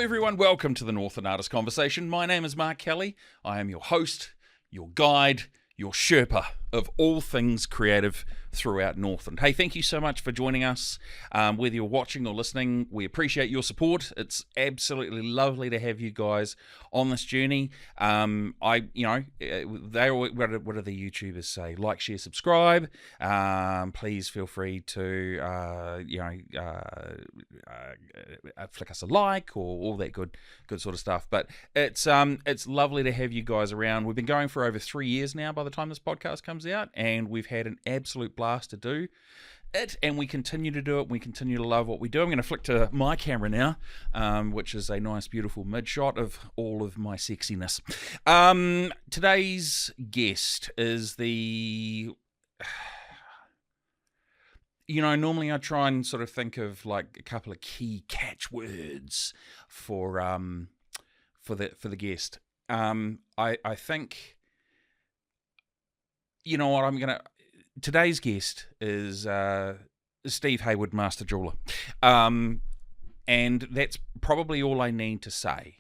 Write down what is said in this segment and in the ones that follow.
everyone, welcome to the Northland Artists Conversation. My name is Mark Kelly. I am your host, your guide, your Sherpa of all things creative throughout Northland. Hey, thank you so much for joining us. Whether you're watching or listening, we appreciate your support. It's absolutely lovely to have you guys on this journey. They what do the YouTubers say? Like, share, subscribe. Please feel free to flick us a like or all that good sort of stuff. But it's lovely to have you guys around. We've been going for over 3 years now by the time this podcast comes out, and we've had an absolute blast to do it, and we continue to do it. We continue to love what we do. I'm going to flick to my camera now, which is a nice, beautiful mid shot of all of my sexiness. Today's guest is normally I try and sort of think of like a couple of key catchwords for the guest. I think, you know what, today's guest is Steve Haywood Master Jeweller. And that's probably all I need to say.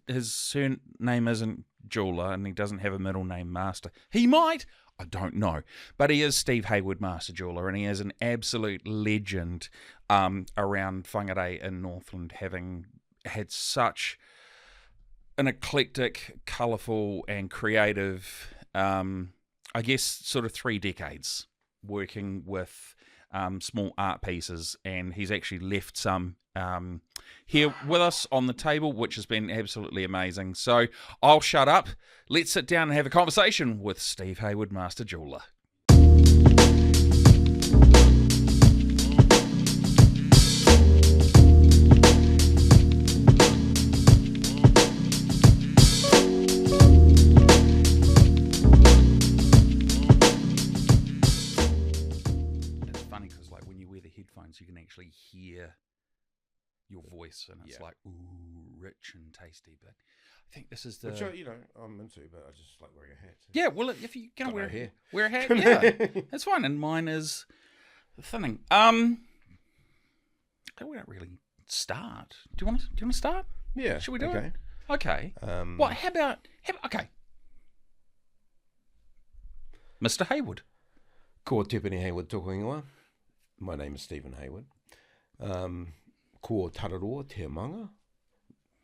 His surname isn't Jeweller, and he doesn't have a middle name Master. He might, I don't know. But he is Steve Haywood Master Jeweller, and he is an absolute legend around whangarei in Northland, having had such an eclectic, colourful and creative I guess sort of 3 decades working with small art pieces, and he's actually left some here with us on the table, which has been absolutely amazing. So I'll shut up. Let's sit down and have a conversation with Steve Haywood Master Jeweller. You can actually hear your voice, and it's like, ooh, rich and tasty. But I think this is the... Which, I'm into, but I just like wearing a hat. So. Yeah, well, if you can wear a hat, yeah, that's fine. And mine is thinning. We don't really start. Do you want to start? Yeah. Should we do it? Okay. What? How about... Okay. Mr. Haywood. Ko Tepini Haywood tōku ingoa. My name is Stephen Haywood. Ko Tararoa te manga.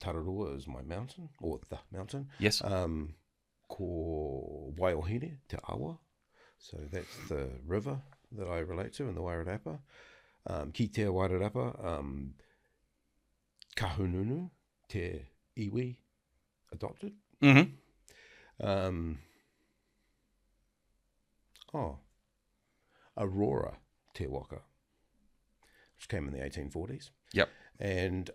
Tararoa is my mountain, or the mountain. Yes. Ko Waiohere te awa. So that's the river that I relate to in the Wairarapa. Ki te Wairarapa, Kahununu te iwi adopted. Mm-hmm. Aurora te waka, which came in the 1840s. Yep. And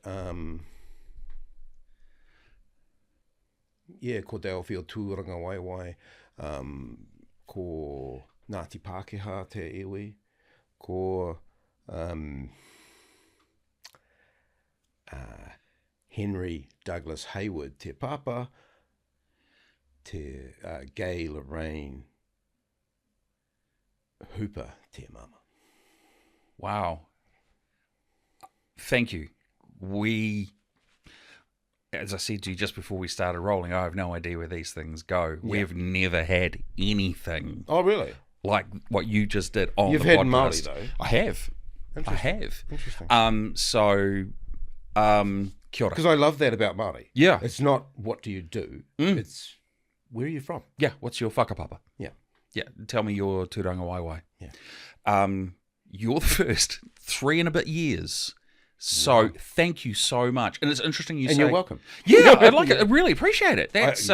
ko te awhia tūranga waiwai, ko Ngāti Pākehā te iwi, ko Henry Douglas Haywood te papa, te Gay Lorraine Hooper te mama. Wow. Thank you. As I said to you just before we started rolling, I have no idea where these things go. Yeah. We've never had anything. Oh, really? Like what you just did on You've the podcast. You've had Māori, though. I have. Interesting. Kia ora. Because I love that about Māori. Yeah. It's not what do you do, it's where are you from? Yeah, what's your whakapapa? Yeah. Yeah, tell me your tūranga waiwai. Yeah. You're the first 3 and a bit years. So thank you so much. And it's interesting you say... And you're welcome. Yeah, I like it. I really appreciate it. That's,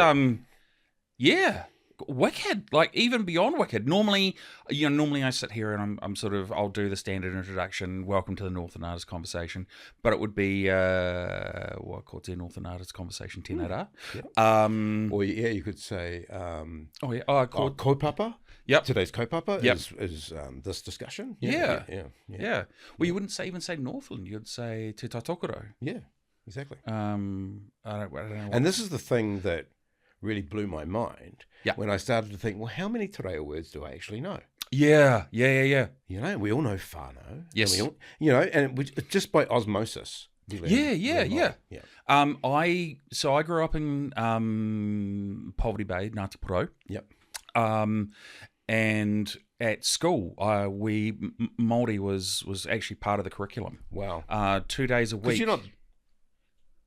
wicked. Like, even beyond wicked. Normally I sit here and I'm sort of, I'll do the standard introduction, welcome to the Northland Artists Conversation. But it would be, ko te Northland Artists Conversation tēnā rā. Or you could say... kaupapa. Yep. Today's kaupapa is this discussion. Yeah. Well, you wouldn't even say Northland. You'd say Te Taitokoro. Yeah, exactly. I don't know. And this is the thing that really blew my mind when I started to think, well, how many te reo words do I actually know? Yeah. We all know whānau. Yes. And just by osmosis, You Yeah. Yeah. I grew up in Poverty Bay, Ngāti Porou. Yep. And at school, Māori was actually part of the curriculum. Wow. 2 days a week. Because you're not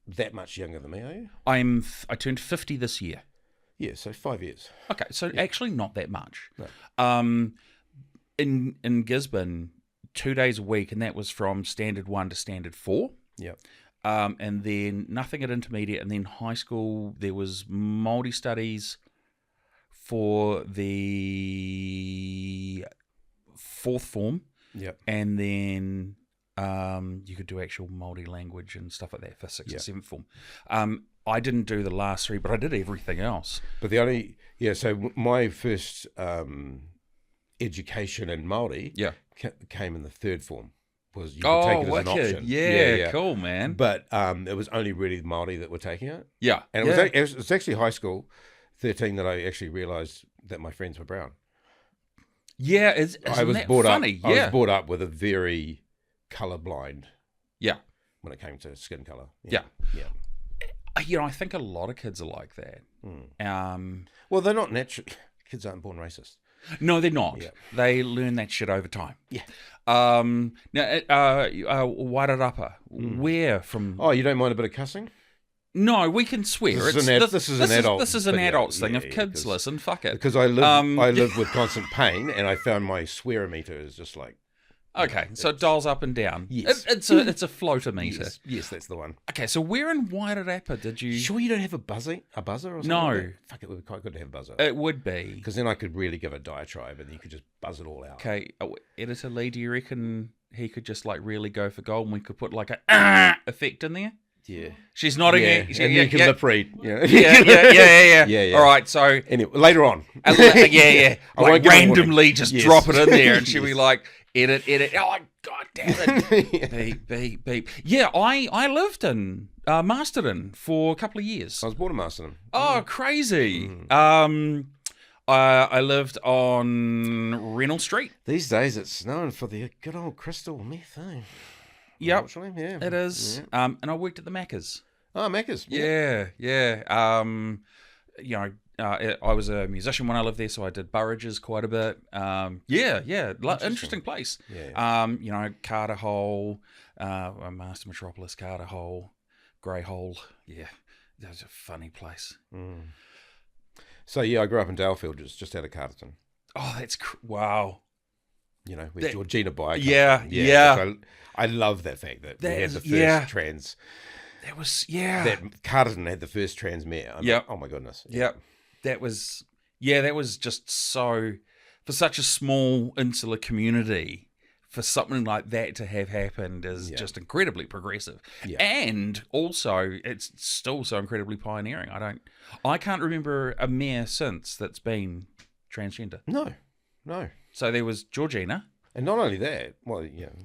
that much younger than me, are you? I turned 50 this year. Yeah, so 5 years. Okay, so actually not that much. No. In Gisborne, 2 days a week, and that was from standard 1 to standard 4. Yep. And then nothing at intermediate, and then high school there was Māori studies for the 4th form. Yep. And then you could do actual Māori language and stuff like that for 6th and 7th form. I didn't do the last 3, but I did everything else. But so my first education in Māori came in the 3rd form. Was you could take it as an option. Yeah, cool, man. But it was only really Māori that were taking it. Yeah. And it was actually high school, 13, that I actually realised that my friends were brown. Yeah, I was brought up with a very colourblind. Yeah. When it came to skin colour. Yeah. I think a lot of kids are like that. Well, they're not natural. Kids aren't born racist. No, they're not. Yeah. They learn that shit over time. Yeah. Now, Wairarapa, where from? Oh, you don't mind a bit of cussing? No, we can swear. This is an adult's thing. If kids listen, fuck it. Because I live with constant pain, and I found my swear meter is just like. Okay, so it dials up and down. Yes. It's a floater meter. Yes, that's the one. Okay, so where in Wairarapa did you... Sure you don't have a buzzer or something? No. Like that? Fuck, it would be quite good to have a buzzer. It would be. Because then I could really give a diatribe and you could just buzz it all out. Okay, Editor Lee, do you reckon he could just like really go for gold and we could put like a effect in there? Yeah. She's nodding. And you can lip read. Yeah. All right, so... Anyway, later on. Yeah. Like randomly just drop it in there and Yes. she'll be like, edit. Oh, God damn it. Beep. Yeah, I lived in Masterton for a couple of years. I was born in Masterton. Oh, crazy. I lived on Reynolds Street. These days it's known for the good old crystal meth, eh? Yep, Unfortunately, yeah. it is. Yeah. And I worked at the Macca's. Oh, Macca's. Yeah. I was a musician when I lived there, so I did Burridges quite a bit. Interesting place. Yeah. Carter Hole, Master Metropolis, Carter Hole, Grey Hole. Yeah, that was a funny place. So, yeah, I grew up in Dalefield, just out of Carterton. Oh, wow. Where Georgina Byer comes Yeah. from. I love that fact that we had the first trans... That was, That Carterton had the first trans mayor. Oh, my goodness. Yep. That was just so, for such a small insular community, for something like that to have happened is just incredibly progressive. Yeah. And also, it's still so incredibly pioneering. I can't remember a mayor since that's been transgender. No. So there was Georgina. And not only that,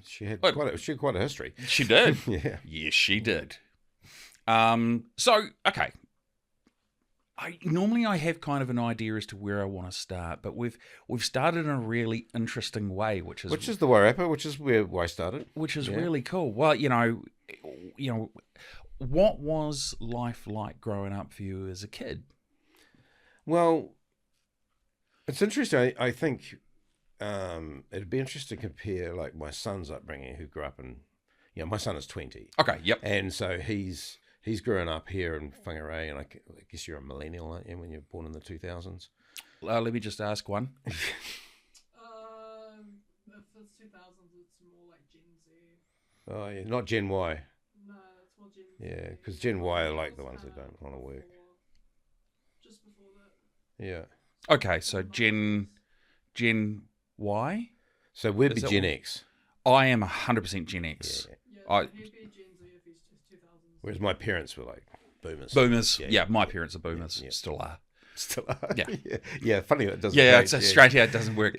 she had quite a history. She did. Yeah. Yes, she did. So, okay. I have kind of an idea as to where I want to start, but we've started in a really interesting way, which is the Wairarapa, which is where I started, which is really cool. Well, what was life like growing up for you as a kid? Well, it's interesting. I think it'd be interesting to compare like my son's upbringing, who grew up in, my son is 20. Okay, yep. And so he's grown up here in Whangarei, and I guess you're a millennial, aren't you, when you're born in the 2000s? Let me just ask one. If it's 2000s, it's more like Gen Z. Oh, yeah, not Gen Y. No, it's more Gen Z. Yeah, because Gen Y are like the ones that don't want to work. Just before that. Yeah. Okay, so Gen Y? So we'd be Gen X. I am 100% Gen X. Yeah, he'd be Gen Z if he's just 2000s. Whereas my parents were like boomers. Yeah, my parents are boomers. Yeah. Still are. Yeah, funny that doesn't work. Yeah, it's straight out, it doesn't work.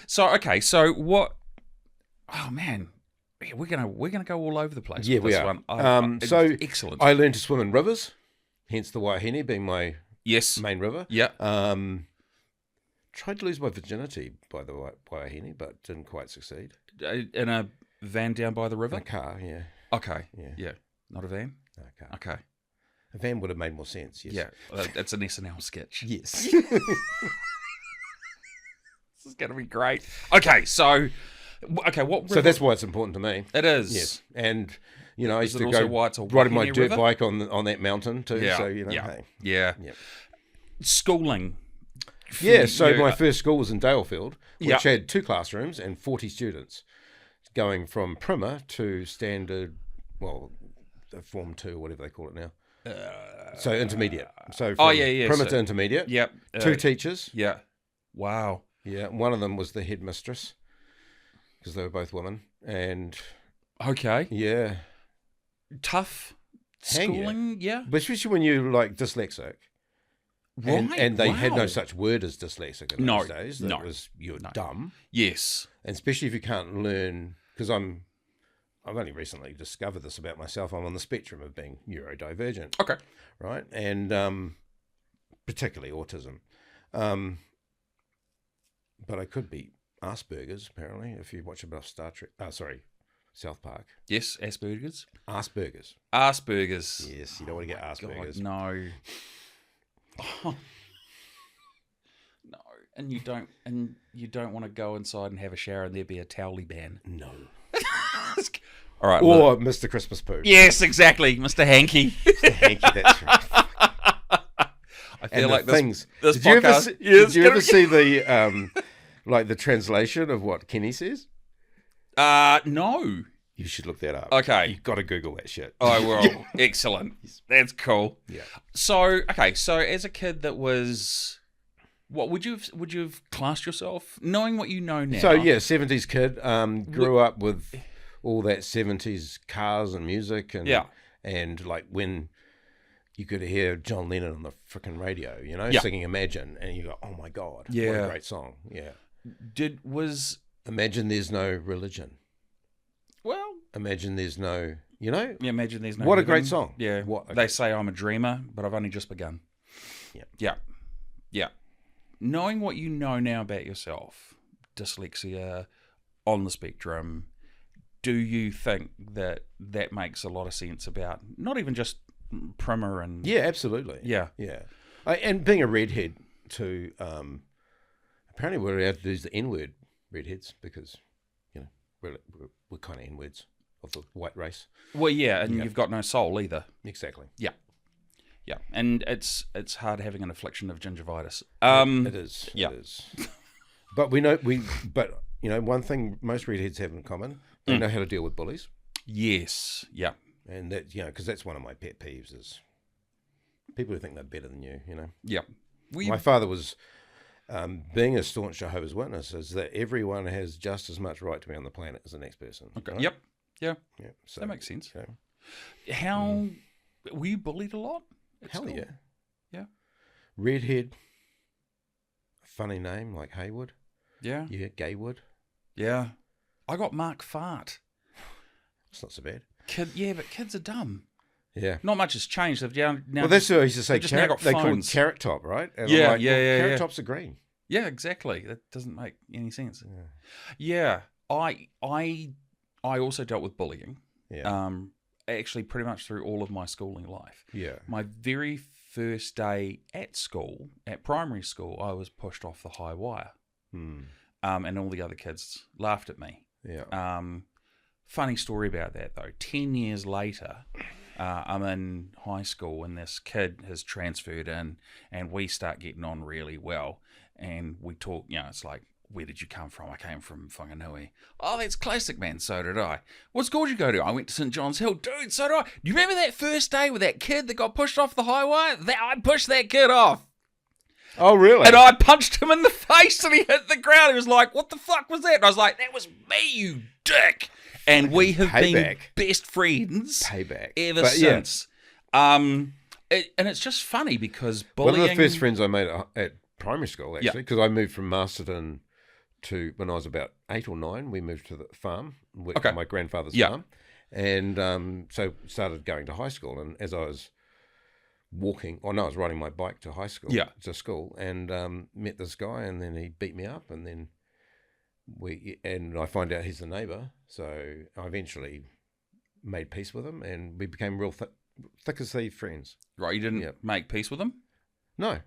So what... Oh, man. We're gonna go all over the place with this one. So excellent. I learned to swim in rivers, hence the Waihine being my main river. Yeah. Tried to lose my virginity by the Waihine, but didn't quite succeed. In a Van down by the river? A car, yeah. Okay. Yeah. Yeah. Not a van? No, a car. Okay. A van would have made more sense, yes. Yeah. It's an SNL sketch. Yes. This is going to be great. Okay, so what? So that's why it's important to me. It is. Yes. And, you know, I used Is it to also go why it's a riding my Wahine dirt river? bike on that mountain too. Yeah. So, you know, yeah. hey. Yeah. Yep. Schooling. Yeah, so You- my first school was in Dalefield, which Yeah. had 2 classrooms and 40 students, going from primer to standard, well, the Form 2, whatever they call it now. So intermediate. So from yeah. primer So- to intermediate. Yep. 2 teachers. Yeah. Wow. Yeah, one of them was the headmistress because they were both women. And Okay. yeah, Tough Hang ya. schooling. Yeah. but especially when you're like dyslexic. And, Right. and they had Wow. no such word as dyslexic in No, those days. That no, was, you're no. dumb. Yes. And especially if you can't learn, because I've only recently discovered this about myself. I'm on the spectrum of being neurodivergent, Okay. right? And particularly autism. But I could be Asperger's, apparently, if you watch enough South Park. Yes. Asperger's. Asperger's. Asperger's. Yes, you don't want to get Asperger's. God, no. No. And you don't want to go inside and have a shower and there be a towely ban. No. All right. Or look. Mr. Christmas Poo. Yes, exactly, Mr. Hanky. Hanky, that's right. I feel And like the this, things. this Did you ever podcast. see, Yeah, did it's you gonna ever be- see the like the translation of what Kenny says? No. You should look that up. Okay. You've got to Google that shit. I will. Excellent. That's cool. Yeah. So as a kid that was, what would you have classed yourself, knowing what you know now? So yeah, 70s kid. Grew up with all that 70s cars and music and Yeah. and like when you could hear John Lennon on the freaking radio, you know, Yeah. singing Imagine, and you go, oh my God, what Yeah. a great song. Yeah. was Imagine there's no religion. well, Imagine there's no, you know, yeah. Imagine there's no. What a heaven. great song. Yeah. What a they great- say I'm a dreamer, but I've only just begun. Yeah. Yeah. Yeah. Knowing what you know now about yourself, dyslexia, on the spectrum, do you think that makes a lot of sense about not even just primer and yeah, absolutely. yeah. Yeah. And being a redhead too, apparently we're allowed to use the N-word, redheads, because, you know, we're kind of N-words of the white race. Well, yeah, and Yeah. you've got no soul either. Exactly. Yeah, and it's hard having an affliction of gingivitis. It is. yeah. It is. But but you know, one thing most redheads have in common, they know how to deal with bullies. Yes, yeah, And that, you know, because that's one of my pet peeves is people who think they're better than you, you know. yeah. My father was, being a staunch Jehovah's Witness, is that everyone has just as much right to be on the planet as the next person. Okay. right? Yep. Yeah, Yeah, so, that makes sense. you know, How were you bullied a lot? at hell school? yeah. Yeah. Redhead, funny name like Haywood. Yeah. Yeah, Gaywood. Yeah. I got Mark Fart. It's not so bad. But kids are dumb. Yeah. Not much has changed. They've now Well, that's what I used to say. they've just now got They call it phones. carrot top, right? And Yeah, I'm like, yeah. Carrot tops are green. Yeah, exactly. That doesn't make any sense. Yeah. Yeah. I also dealt with bullying. Yeah. Actually pretty much through all of my schooling life. Yeah. My very first day at school, at primary school, I was pushed off the high wire. Hmm. And all the other kids laughed at me. Yeah. Funny story about that though. 10 years later, I'm in high school and this kid has transferred in and we start getting on really well. And we talk, you know, it's like, where did you come from? I came from Whanganui. Oh, that's classic, man. So did I. What school did you go to? I went to St. John's Hill. Dude, so did I. Do you remember that first day with that kid that got pushed off the high wire? I pushed that kid off. Oh, really? And I punched him in the face and he hit the ground. He was like, what the fuck was that? And I was like, that was me, you dick. And we have been Payback. best friends Payback. ever But, yeah. since. And it's just funny because bullying... One of the first friends I made at primary school, Yeah. actually, because I moved from Masterton to, when I was about 8 or 9, we moved to the farm, worked Okay. on my grandfather's Yeah. farm. And so started going to high school. And as I was walking, I was riding my bike to to school, and met this guy, and then he beat me up, and then I find out he's the neighbour, So I eventually made peace with him, and we became real thick as thieves friends. Right, you didn't Yep. make peace with him? No,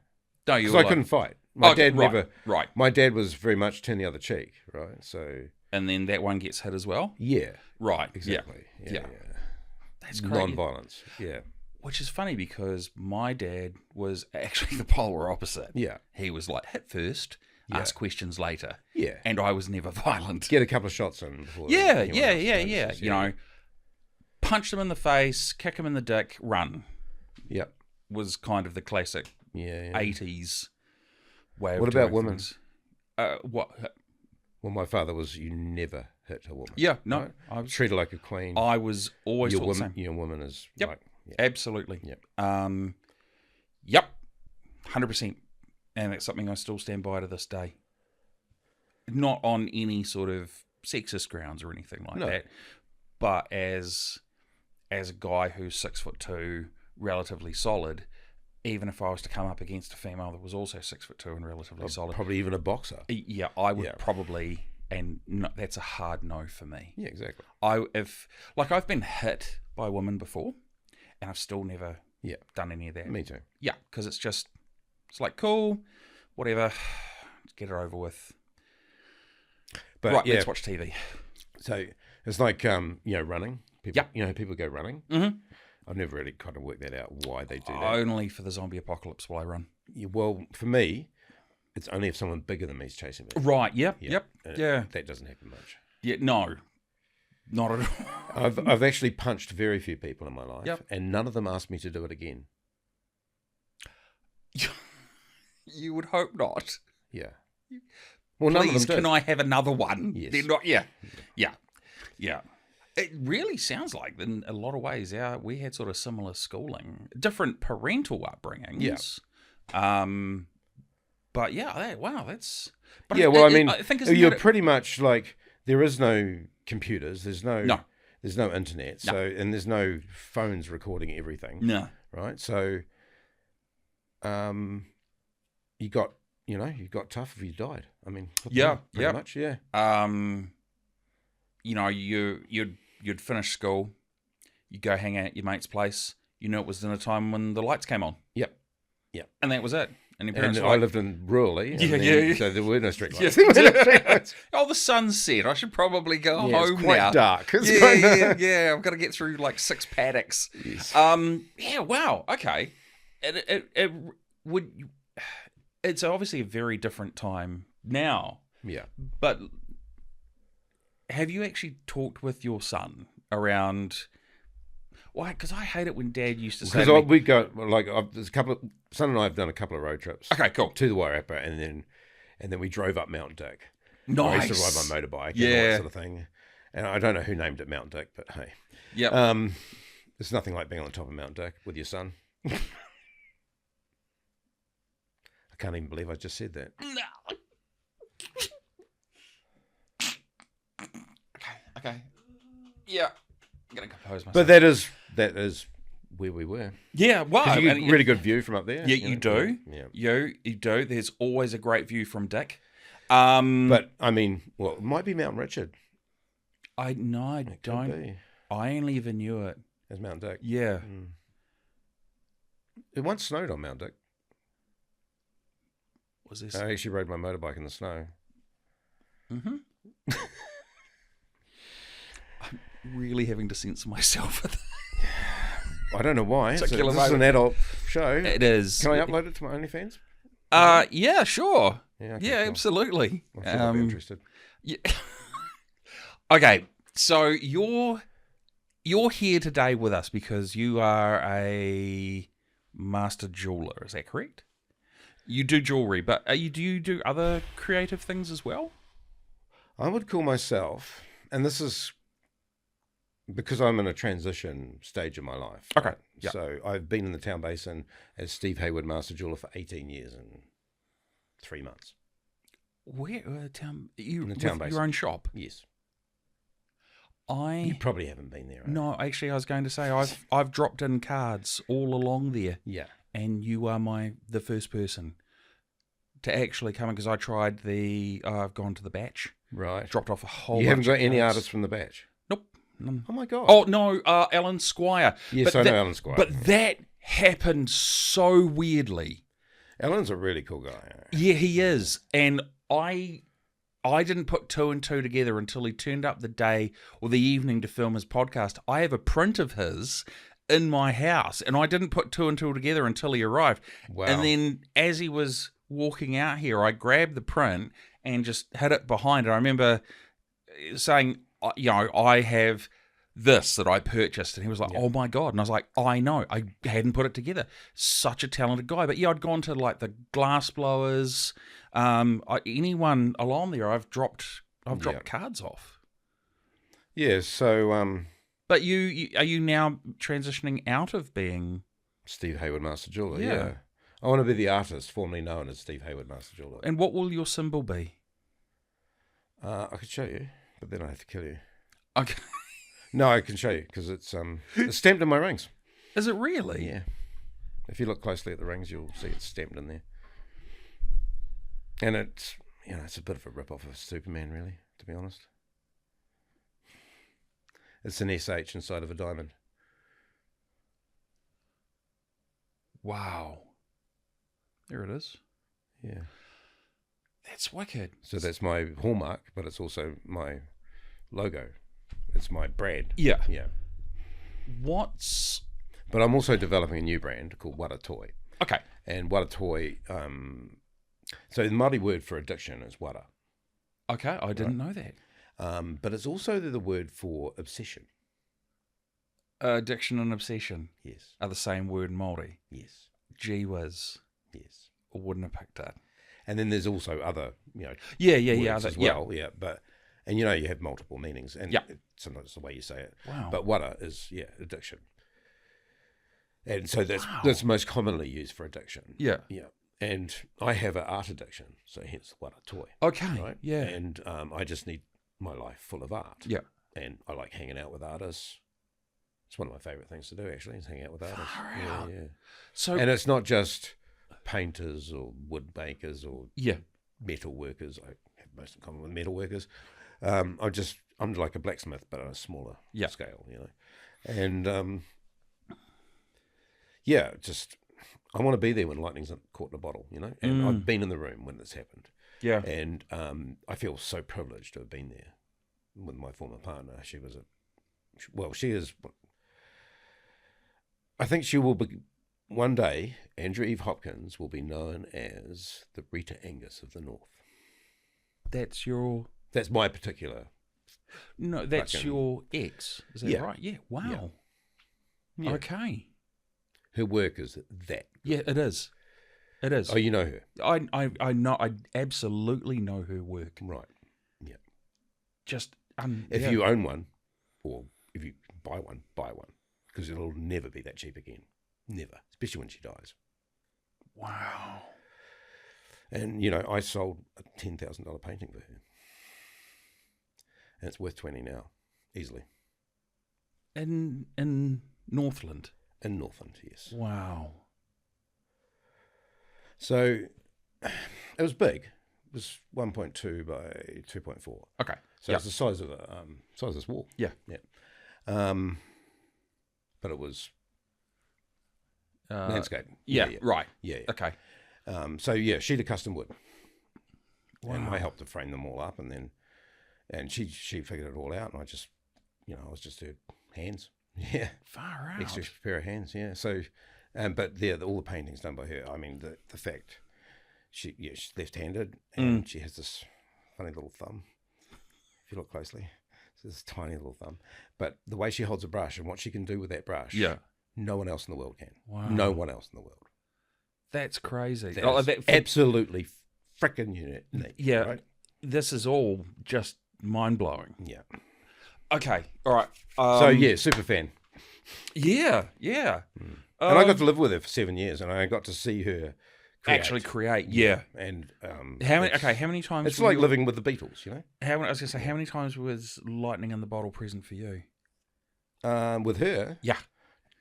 No, you because were I like, couldn't fight. My dad right, never. Right, My dad was very much turn the other cheek, right? So and then that one gets hit as well? yeah, Right, exactly. Yeah. Yeah. That's great. Non-violence. Yeah, Which is funny because my dad was actually the polar opposite. yeah, He was like, hit first, Yeah. ask questions later. yeah. And I was never violent. Get a couple of shots in before. Yeah. anyone else notices. You know, punch them in the face, kick them in the dick, run Yep. was kind of the classic Yeah. 80s way of What about doing women? things. What? Well, my father was, you never hit a woman. Yeah, no. Right? I was Treat her like a queen. always your taught the woman, same. your woman is Yep. like, yeah. Absolutely. Yep. Yep. 100%. And that's something I still stand by to this day. Not on any sort of sexist grounds or anything like No. that, but as a guy who's 6'2", relatively solid, even if I was to come up against a female that was also 6'2" and relatively solid, Probably even a boxer. yeah, I would Yeah. probably, and no, that's a hard no for me. Yeah, exactly. I've been hit by women before, and I've still never Yeah. done any of that. Me too. Yeah, because it's like cool, whatever, let's get it over with. But Right, yeah, let's watch TV. so it's like running. People, Yep. people go running. Mm-hmm. I've never really kind of worked that out why they do that. Only for the zombie apocalypse will I run. Yeah, well, for me, it's only if someone bigger than me is chasing me. Right, yep. And Yeah. that doesn't happen much. Yeah, no. Not at all. I've actually punched very few people in my life, Yep. and none of them asked me to do it again. You would hope not. Yeah. Well, none of Please, them did. can I have another one? Yes. They're not, yeah. It really sounds like, in a lot of ways, we had sort of similar schooling, different parental upbringings. Yeah. But yeah, wow, that's. But Yeah, well, I think isn't you're that pretty much like, there is no computers, there's no internet, No. so, and there's no phones recording everything, no. right? So, you got tough if you died. I mean, Yeah, pretty yeah. much, yeah. You'd finish school, you go hang out at your mate's place. You knew it was dinner time when the lights came on. Yep. And that was it. And your And parents were I like, lived in rurally, and Yeah, then- yeah. so there were no street Yeah. lights. There were no street lights. oh, the sun's set. I should probably go Yeah, home it's quite now. dark. It's Yeah, quite- yeah. I've got to get through like 6 paddocks. Yes. Yeah. Wow. Okay. It would. It's obviously a very different time now. Yeah. But have you actually talked with your son around? Why? Because I hate it when Dad used to say. Because To me, we go, like, there's a couple of, son and I have done a couple of road trips. okay, cool, To the Wairarapa, and then we drove up Mount Dick. I nice. used to ride my motorbike and all Yeah. that sort of thing. And I don't know who named it Mount Dick, but hey. Yep. There's nothing like being on the top of Mount Dick with your son. I can't even believe I just said that. Okay. Yeah. I'm gonna compose myself. But that is where we were. Yeah. Wow. 'Cause you get and- really good view from up there. Yeah, you do. Yeah. You do. There's always a great view from Dick. But, I mean, well, it might be Mount Richard. I It could don't. be. I only ever knew it. As Mount Dick. Yeah. Mm. It once snowed on Mount Dick. Was this? I actually rode my motorbike in the snow. Mm-hmm. I'm really having to censor myself. I don't know why. This Particular is an moment. adult show. It is. Can I upload it to my OnlyFans? Yeah, sure. Yeah, okay, Yeah, cool. absolutely. I'm sure I'll be interested. Yeah. Okay, so you're here today with us because you are a master jeweler. Is that correct? You do jewelry, but do you do other creative things as well? I would call myself, and this is because I'm in a transition stage of my life. Okay, yeah. So I've been in the town basin as Steve Haywood Master Jeweller for 18 years and 3 months. Where town? You In the town with basin. your own shop? Yes. I You probably haven't been there, right? no, actually, I was going to say I've dropped in cards all along there, Yeah. and you are the first person to actually come in because I tried I've gone to the batch. Right. Dropped off a whole. You haven't bunch got of any cards. artists from the batch? Nope. None. Oh my God. Oh no, Alan Squire. Yes, I know Alan Squire. But that happened so weirdly. Alan's a really cool guy. Yeah, he is, and I didn't put two and two together until he turned up the day or the evening to film his podcast. I have a print of his in my house, and I didn't put two and two together until he arrived. Wow. And then as he was walking out here, I grabbed the print and just hid it behind it. I remember saying, I have this that I purchased, and he was like, "Oh my God!" And I was like, "I know, I hadn't put it together." Such a talented guy, but yeah, I'd gone to like the glass blowers, anyone along there, I've dropped cards off. Yeah. So, But you are you now transitioning out of being Steve Haywood Master Jeweller. Yeah. Yeah. I want to be the artist formerly known as Steve Haywood Master Jeweller. and what will your symbol be? I could show you, but then I have to kill you. Okay, No, I can show you because it's stamped in my rings. is it really? Yeah. If you look closely at the rings, you'll see it's stamped in there. And it's a bit of a rip-off of Superman, really, to be honest. It's an SH inside of a diamond. Wow, there it is. Yeah. That's wicked. So that's my hallmark, but it's also my logo. It's my brand. Yeah. Yeah. What's But I'm also developing a new brand called What a Toy. okay? And What a Toy, so the Māori word for addiction is wara. Okay, I didn't know that. But it's also the word for obsession. Addiction and obsession Yes. are the same word in Māori. Yes. Gee whiz, Yes. I wouldn't have picked it. And then there's also other, Yeah, words as well. Yeah. But, and you have multiple meanings. And Yeah. sometimes it's the way you say it. Wow. But wara is, addiction. And so that's most commonly used for addiction. Yeah. Yeah. And I have an art addiction, so hence What a Toy. Okay. Right? Yeah. And I just need my life full of art. Yeah. And I like hanging out with artists. It's one of my favourite things to do, actually, is hang out with artists. Far Yeah, out. yeah. So And it's not just painters or wood makers or yeah. metal workers. I have most in common with metal workers. I'm like a blacksmith, but on a smaller Yeah. scale, And I want to be there when lightning's caught in a bottle, And I've been in the room when this happened. Yeah. And I feel so privileged to have been there with my former partner. She is. I think she will be. One day, Andrew Eve Hopkins will be known as the Rita Angus of the North. That's my particular. no. That's fucking- your ex. Is that Yeah. right? Yeah. Wow. Yeah. Okay. Her work is that. Yeah, it is. It is. Oh, you know her, I know. I absolutely know her work. right? Yeah. Just If you own one, or if you buy one, because it'll never be that cheap again. Never, especially when she dies. Wow. And I sold a $10,000 painting for her, and it's worth 20 now, easily. In Northland. In Northland, yes. Wow. So it was big. It was 1.2 by 2.4. Okay. So it's the size of this wall. Yeah. Yeah. But it was landscape. Yeah. Right. Yeah. Okay. Sheet of custom wood. Wow. And I helped to frame them all up, and she figured it all out, and I just, I was just her hands. Yeah. Far out. Extra pair of hands. Yeah. So, but all the paintings done by her. I mean, the fact she's left-handed, and she has this funny little thumb. If you look closely, it's this tiny little thumb. But the way she holds a brush and what she can do with that brush, no one else in the world can. Wow. No one else in the world. That's crazy. That is absolutely freaking unique. Yeah. Right? This is all just mind-blowing. Yeah. Okay. All right. Super fan. Yeah. And I got to live with her for 7 years, and I got to see her actually create. Yeah. And How many times? It's like living with the Beatles, I was going to say, how many times was lightning in the bottle present for you? With her, Yeah.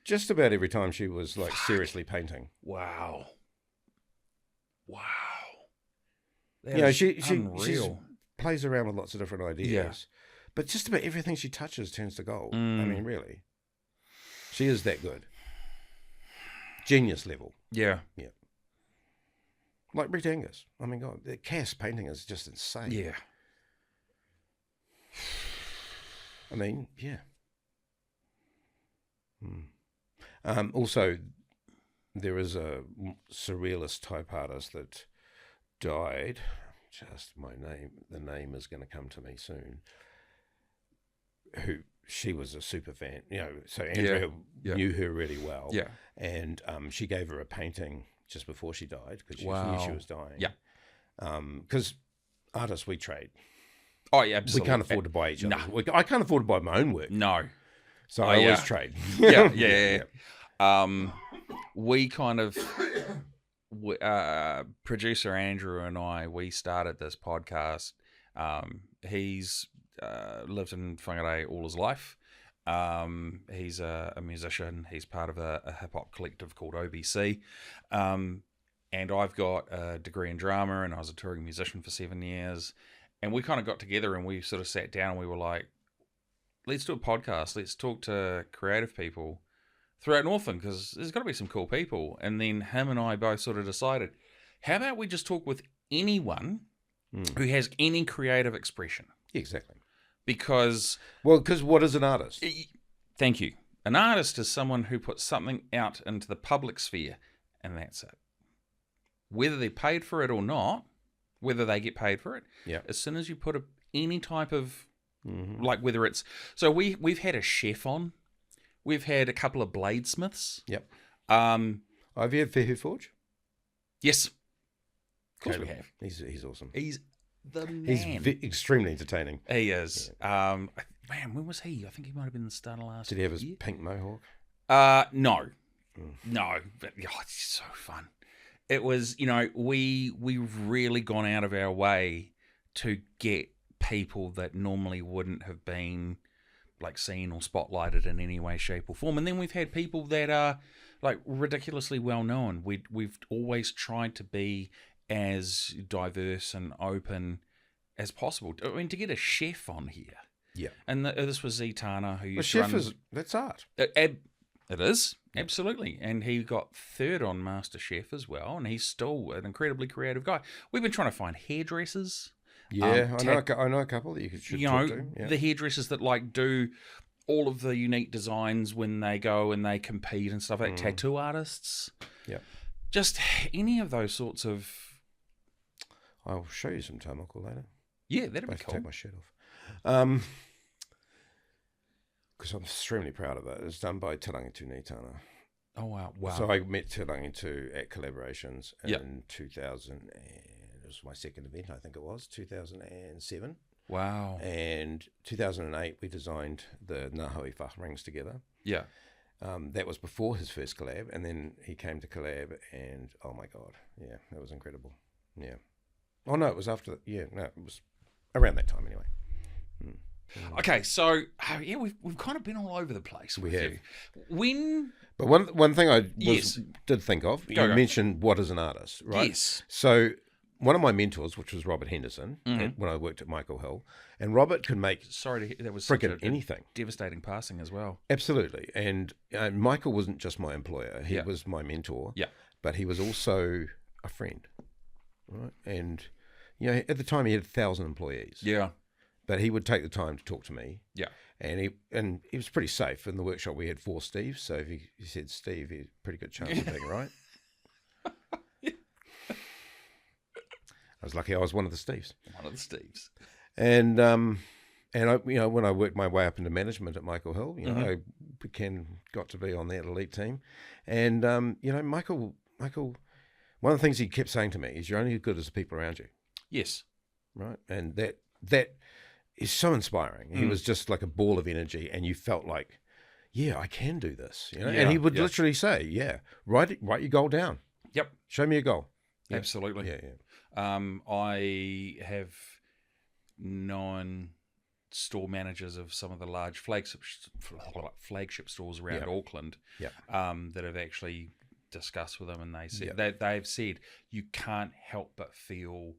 just about every time she was like seriously painting. Wow. She's unreal. plays around with lots of different ideas, but just about everything she touches turns to gold. I mean, really, she is that good. Genius level. Yeah. Yeah. Like Brett Angus. I mean, God, the Cass painting is just insane. Yeah. I mean, yeah. Also, there is a surrealist type artist that died. The name is going to come to me soon. Who she was a super fan, so Andrea knew her really well. Yeah. And she gave her a painting just before she died because she knew she was dying. Yeah. Because artists, we trade. Oh, yeah, absolutely. We can't afford to buy each other. No. I can't afford to buy my own work. No. So I always trade. Yeah. We kind of, producer Andrew and I, we started this podcast. He's lived in Whangarei all his life. He's a musician. He's part of a hip-hop collective called OBC. And I've got a degree in drama, and I was a touring musician for 7 years. And we kind of got together and we sort of sat down and we were like, let's do a podcast. Let's talk to creative people throughout Northland because there's got to be some cool people. And then him and I both sort of decided, how about we just talk with anyone who has any creative expression? Exactly. Because what is an artist? Thank you. An artist is someone who puts something out into the public sphere, and that's it. Whether they're paid for it or not, whether they get paid for it, as soon as you put any type of, like whether it's, so we've had a chef on, we've had a couple of bladesmiths. Yep. Have you had Fehu Forge? Yes. Of course we have. He's awesome. He's the man. He's extremely entertaining. He is. Yeah. Man, when was he? I think he might have been the start of last year. Did he have his pink mohawk? No. No. But it's so fun. It was, we've really gone out of our way to get people that normally wouldn't have been like seen or spotlighted in any way, shape, or form. And then we've had people that are like ridiculously well known. We've always tried to be as diverse and open as possible. I mean, to get a chef on here. Yeah. And this was Zitana who used to run... that's art. It is, absolutely. And he got third on MasterChef as well, and he's still an incredibly creative guy. We've been trying to find hairdressers. Yeah, I know a couple that you should talk to. Yeah. The hairdressers that like do all of the unique designs when they go and they compete and stuff like tattoo artists. Yeah. Just any of those sorts of... I'll show you some tamako later. Yeah, that'd be cool. Take my shirt off. Because I'm extremely proud of it. It's done by Te Rangitu Nitana. Oh, wow. So I met Te Rangitu at Collaborations in 2000, and it was my second event, I think it was, 2007. Wow. And 2008, we designed the Ngahui rings together. Yeah. That was before his first collab, and then he came to collab, and oh my God, yeah, that was incredible. Yeah. Oh, no, it was after, it was around that time anyway. Okay, so we've kind of been all over the place. We have. But one thing I did think of, you mentioned what is an artist, right? Yes. So one of my mentors, which was Robert Henderson, when I worked at Michael Hill, and Robert could make that was freaking anything. Devastating passing as well. Absolutely, and Michael wasn't just my employer; he was my mentor. Yeah, but he was also a friend, right? And at the time he had 1,000 employees. Yeah. But he would take the time to talk to me. Yeah. And he was pretty safe. In the workshop, we had 4 Steves. So if he said Steve, he had a pretty good chance of being right. I was lucky I was one of the Steves. One of the Steves. And I, when I worked my way up into management at Michael Hill, I got to be on that elite team. And, Michael, one of the things he kept saying to me is you're only as good as the people around you. Yes. Right. And that is so inspiring. He was just like a ball of energy, and you felt like, yeah, I can do this. And he would literally say, write your goal down. Yep. Show me a goal. Yep. Absolutely. Yeah. I have known store managers of some of the large flagship stores around Auckland that have actually discussed with them, and they said they've said you can't help but feel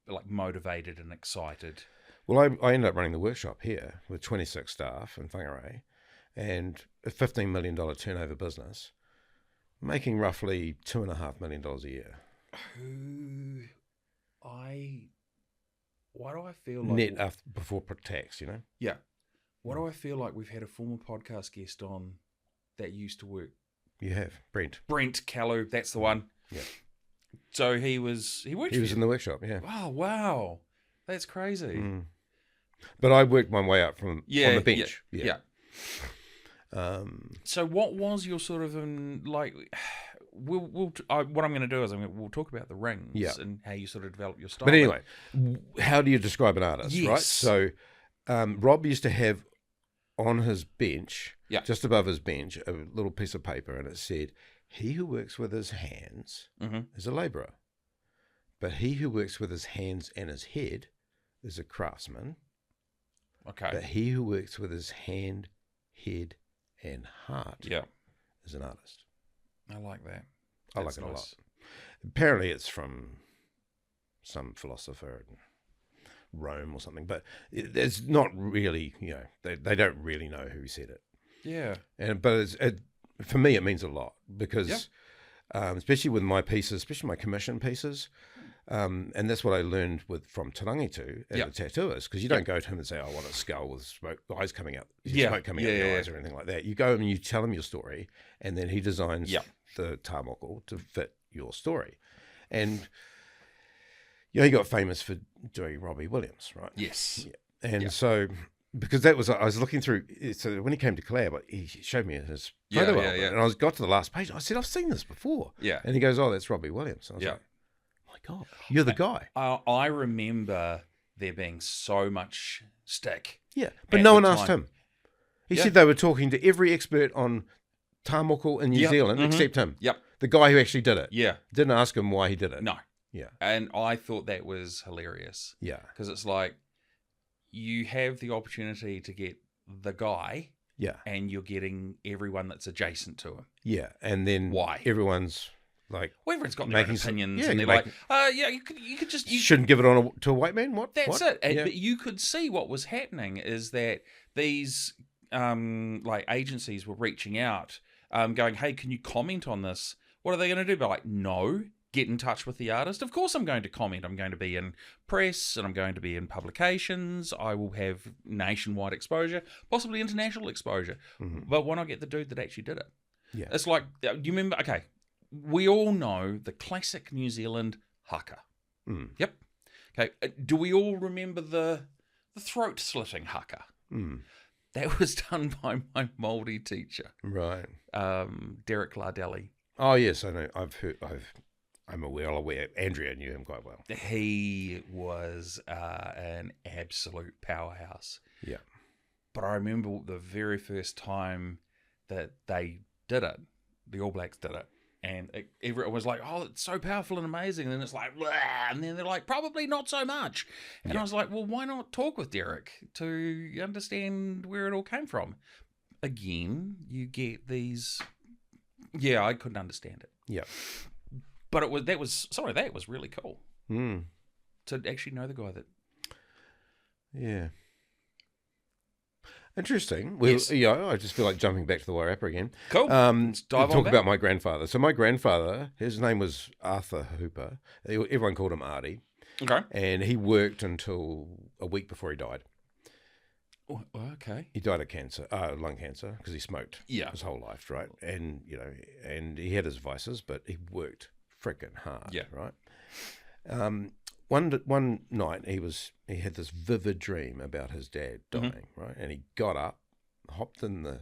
like motivated and excited? Well, I ended up running the workshop here with 26 staff in Whangarei and a $15 million turnover business, making roughly $2.5 million a year. Why do I feel like Net before tax, you know? Yeah. Why do I feel like we've had a former podcast guest on that used to work? You have, Brent. Brent Kallu, that's the one. Yeah. So he was in the workshop, yeah. Oh, wow. That's crazy. But I worked my way up on the bench. Yeah. So what was your sort of like? What I'm going to do is we'll talk about the rings and how you sort of develop your style. But anyway, how do you describe an artist? Yes. Right. So Rob used to have on his bench, just above his bench, a little piece of paper, and it said, "He who works with his hands is a labourer, but he who works with his hands and his head is a craftsman. Okay. But he who works with his hand, head, and heart is an artist." I like that. I like it a lot. Apparently it's from some philosopher in Rome or something, but it's not really, they don't really know who said it. Yeah. But for me, it means a lot because, especially with my pieces, especially my commission pieces, and that's what I learned from Tarangitu as a tattooist, because you don't go to him and say, "I want a skull with smoke, eyes coming out, smoke coming out of the eyes," or anything like that. You go and you tell him your story, and then he designs the tamoko to fit your story. And he got famous for doing Robbie Williams, right? Yes. Yeah. And so, because that was, I was looking through, so when he came to collab, he showed me his photo album, and I got to the last page. I said, "I've seen this before." Yeah. And he goes, "Oh, that's Robbie Williams." And I was like, "My God, you're the guy." I remember there being so much stick. Yeah, but no one asked him. He said they were talking to every expert on tamoko in New Zealand except him. Yep. The guy who actually did it. Yeah. Didn't ask him why he did it. No. Yeah. And I thought that was hilarious. Yeah. Because it's like you have the opportunity to get the guy. Yeah. And you're getting everyone that's adjacent to him. Yeah. And then why? Everyone's like, well, everyone's got their own opinions, and they're you could just shouldn't give it to a white man. What? That's it. And, but you could see what was happening is that these like agencies were reaching out, going, "Hey, can you comment on this?" What are they going to do? Be like, "No." Get in touch with the artist. Of course, I'm going to comment. I'm going to be in press, and I'm going to be in publications. I will have nationwide exposure, possibly international exposure. But why not get the dude that actually did it? Yeah. It's like, do you remember? Okay, we all know the classic New Zealand haka. Yep. Okay. Do we all remember the throat slitting haka? That was done by my Māori teacher, right? Derek Lardelli. Oh yes, I know. I'm well aware. Andrea knew him quite well. He was an absolute powerhouse. Yeah. But I remember the very first time that they did it, the All Blacks did it, and everyone was like, "Oh, it's so powerful and amazing." And then it's like, "Blah," and then they're like, "Probably not so much." And I was like, "Well, why not talk with Derek to understand where it all came from?" Again, you get these. Yeah, I couldn't understand it. Yeah. But that was really cool to actually know the guy that. Yeah. Interesting. Well, yes. I just feel like jumping back to the Wairarapa again. Cool. Let's talk about my grandfather. So my grandfather, his name was Arthur Hooper. Everyone called him Artie. Okay. And he worked until a week before he died. Oh, okay. He died of cancer, lung cancer, because he smoked his whole life, right? And and he had his vices, but he worked freaking hard. Yeah. Right. One night he had this vivid dream about his dad dying, right? And he got up, hopped in the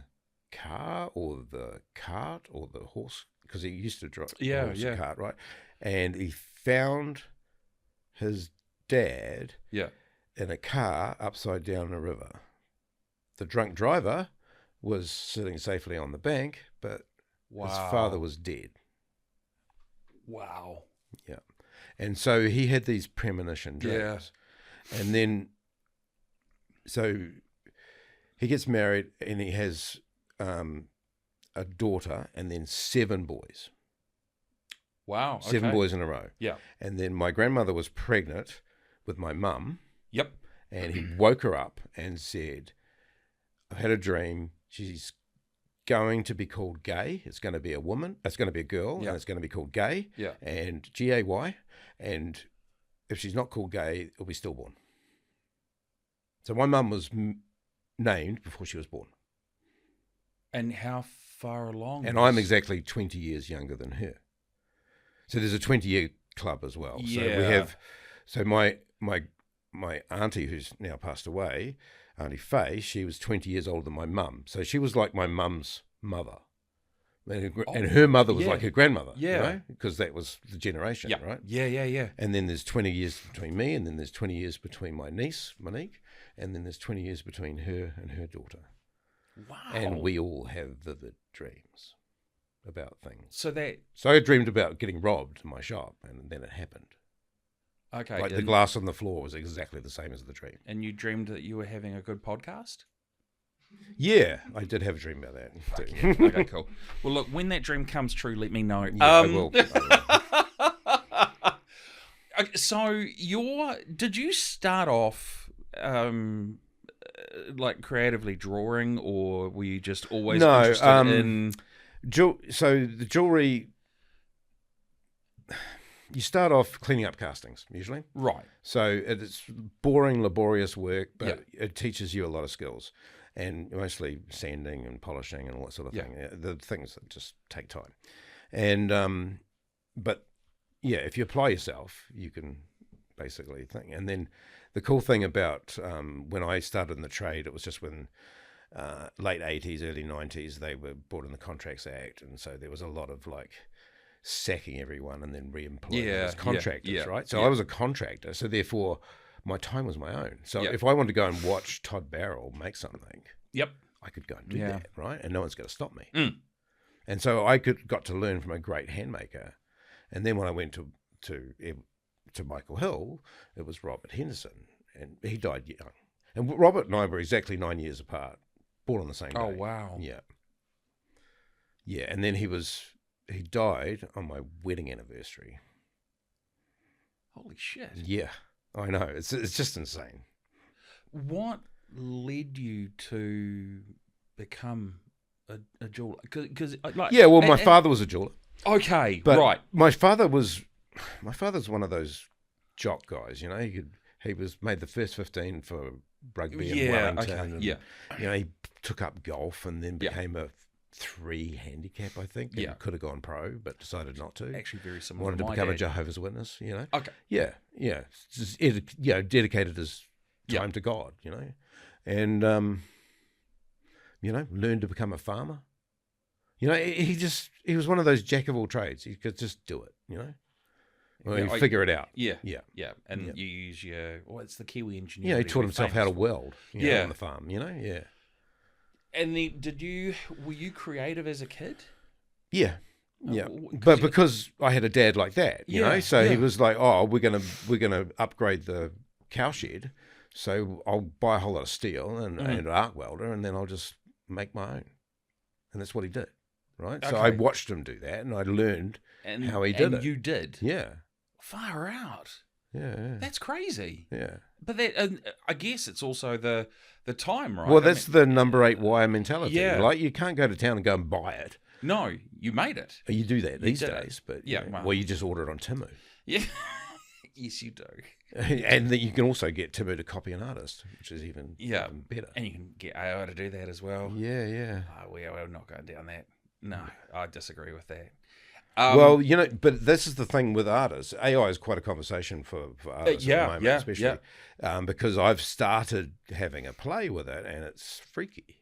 car or the cart or the horse, because he used to drive a horse and cart, right? And he found his dad in a car upside down in a river. The drunk driver was sitting safely on the bank, but his father was dead. Wow. Yeah. And so he had these premonition dreams. Yeah. And then, so he gets married and he has a daughter and then 7 boys. Wow. 7 boys in a row. Yeah. And then my grandmother was pregnant with my mum, Yep. and he woke her up and said, I've had a dream. She's going to be called gay. It's going to be a woman. It's going to be a girl, Yeah. and it's going to be called gay. Yeah. And Gay. And if she's not called gay, it'll be stillborn. So my mum was named before she was born. And how far along? And I'm exactly 20 years younger than her. So there's a 20-year club as well. Yeah. So we have, so my auntie, who's now passed away, Auntie Faye, she was 20 years older than my mum. So she was like my mum's mother. And her mother was yeah. like her grandmother, Yeah. you know, because that was the generation, Yeah. right? Yeah. And then there's 20 years between me, and then there's 20 years between my niece, Monique, and then there's 20 years between her and her daughter. Wow. And we all have vivid dreams about things. So I dreamed about getting robbed in my shop, and then it happened. okay. Like the glass on the floor was exactly the same as the dream. And you dreamed that you were having a good podcast? Yeah, I did have a dream about that. Okay, cool. Well, look, when that dream comes true, let me know. Yeah, I will. Okay, so did you start off like creatively drawing, or were you just always interested in? So the jewelry, you start off cleaning up castings usually. Right. So it's boring, laborious work, but Yeah. it teaches you a lot of skills, and mostly sanding and polishing and all that sort of Yeah. thing. The things that just take time. And but yeah, if you apply yourself, you can basically think. And then the cool thing about when I started in the trade, it was just when late 80s, early 90s, they were brought in the Contracts Act, and so there was a lot of like sacking everyone and then re-employing them as contractors, right? So I was a contractor, so therefore my time was my own. So if I wanted to go and watch Todd Barrell make something, Yep. I could go and do that, right? And no one's going to stop me. And so I got to learn from a great handmaker. And then when I went to Michael Hill, it was Robert Henderson, and he died young. And Robert and I were exactly 9 years apart, born on the same day. Oh, wow. Yeah. Yeah, and then he died on my wedding anniversary. Holy shit. Yeah, I know. It's just insane. What led you to become a jeweler? Because my father was a jeweler. Okay, But right. my father's one of those jock guys, you know. He was made the first 15 for rugby in Wellington. Okay, and, yeah. You know, he took up golf and then became a 3 handicap, I think. Yeah. And could have gone pro, but decided not to. Actually, very similar. Wanted to my become a dad. Jehovah's Witness, you know. Okay. Yeah. Just, dedicated his time to God, you know. And, learned to become a farmer. You know, he was one of those jack of all trades. He could just do it, you know. Well, Yeah, he'd figure it out. Yeah. Yeah. And Yeah. you use it's the Kiwi engineer. Yeah, he that taught we're himself how to famous for. weld Yeah. on the farm, you know? Yeah. And then were you creative as a kid? Yeah. Yeah. Because But because I had a dad like that, you know, so he yeah. was like, "Oh, we're gonna upgrade the cow shed, so I'll buy a whole lot of steel and an arc welder, and then I'll just make my own." And that's what he did, right? So I Okay. watched him do that, and I learned And how he did it. You did? Yeah. Far out. Yeah. That's crazy. Yeah. But I guess it's also the time, right? Well, that's the number 8 wire mentality. Yeah. Like, you can't go to town and go and buy it. No, you made it. You do that these did it. days, but Yeah, you know, well. you just order it on Timu. Yeah. Yes, you do. And then you can also get Timu to copy an artist, which is even better. And you can get AI to do that as well. Yeah. We're not going down that. No, I disagree with that. Well, you know, but this is the thing with artists. AI is quite a conversation for artists at the moment, especially because I've started having a play with it, and it's freaky.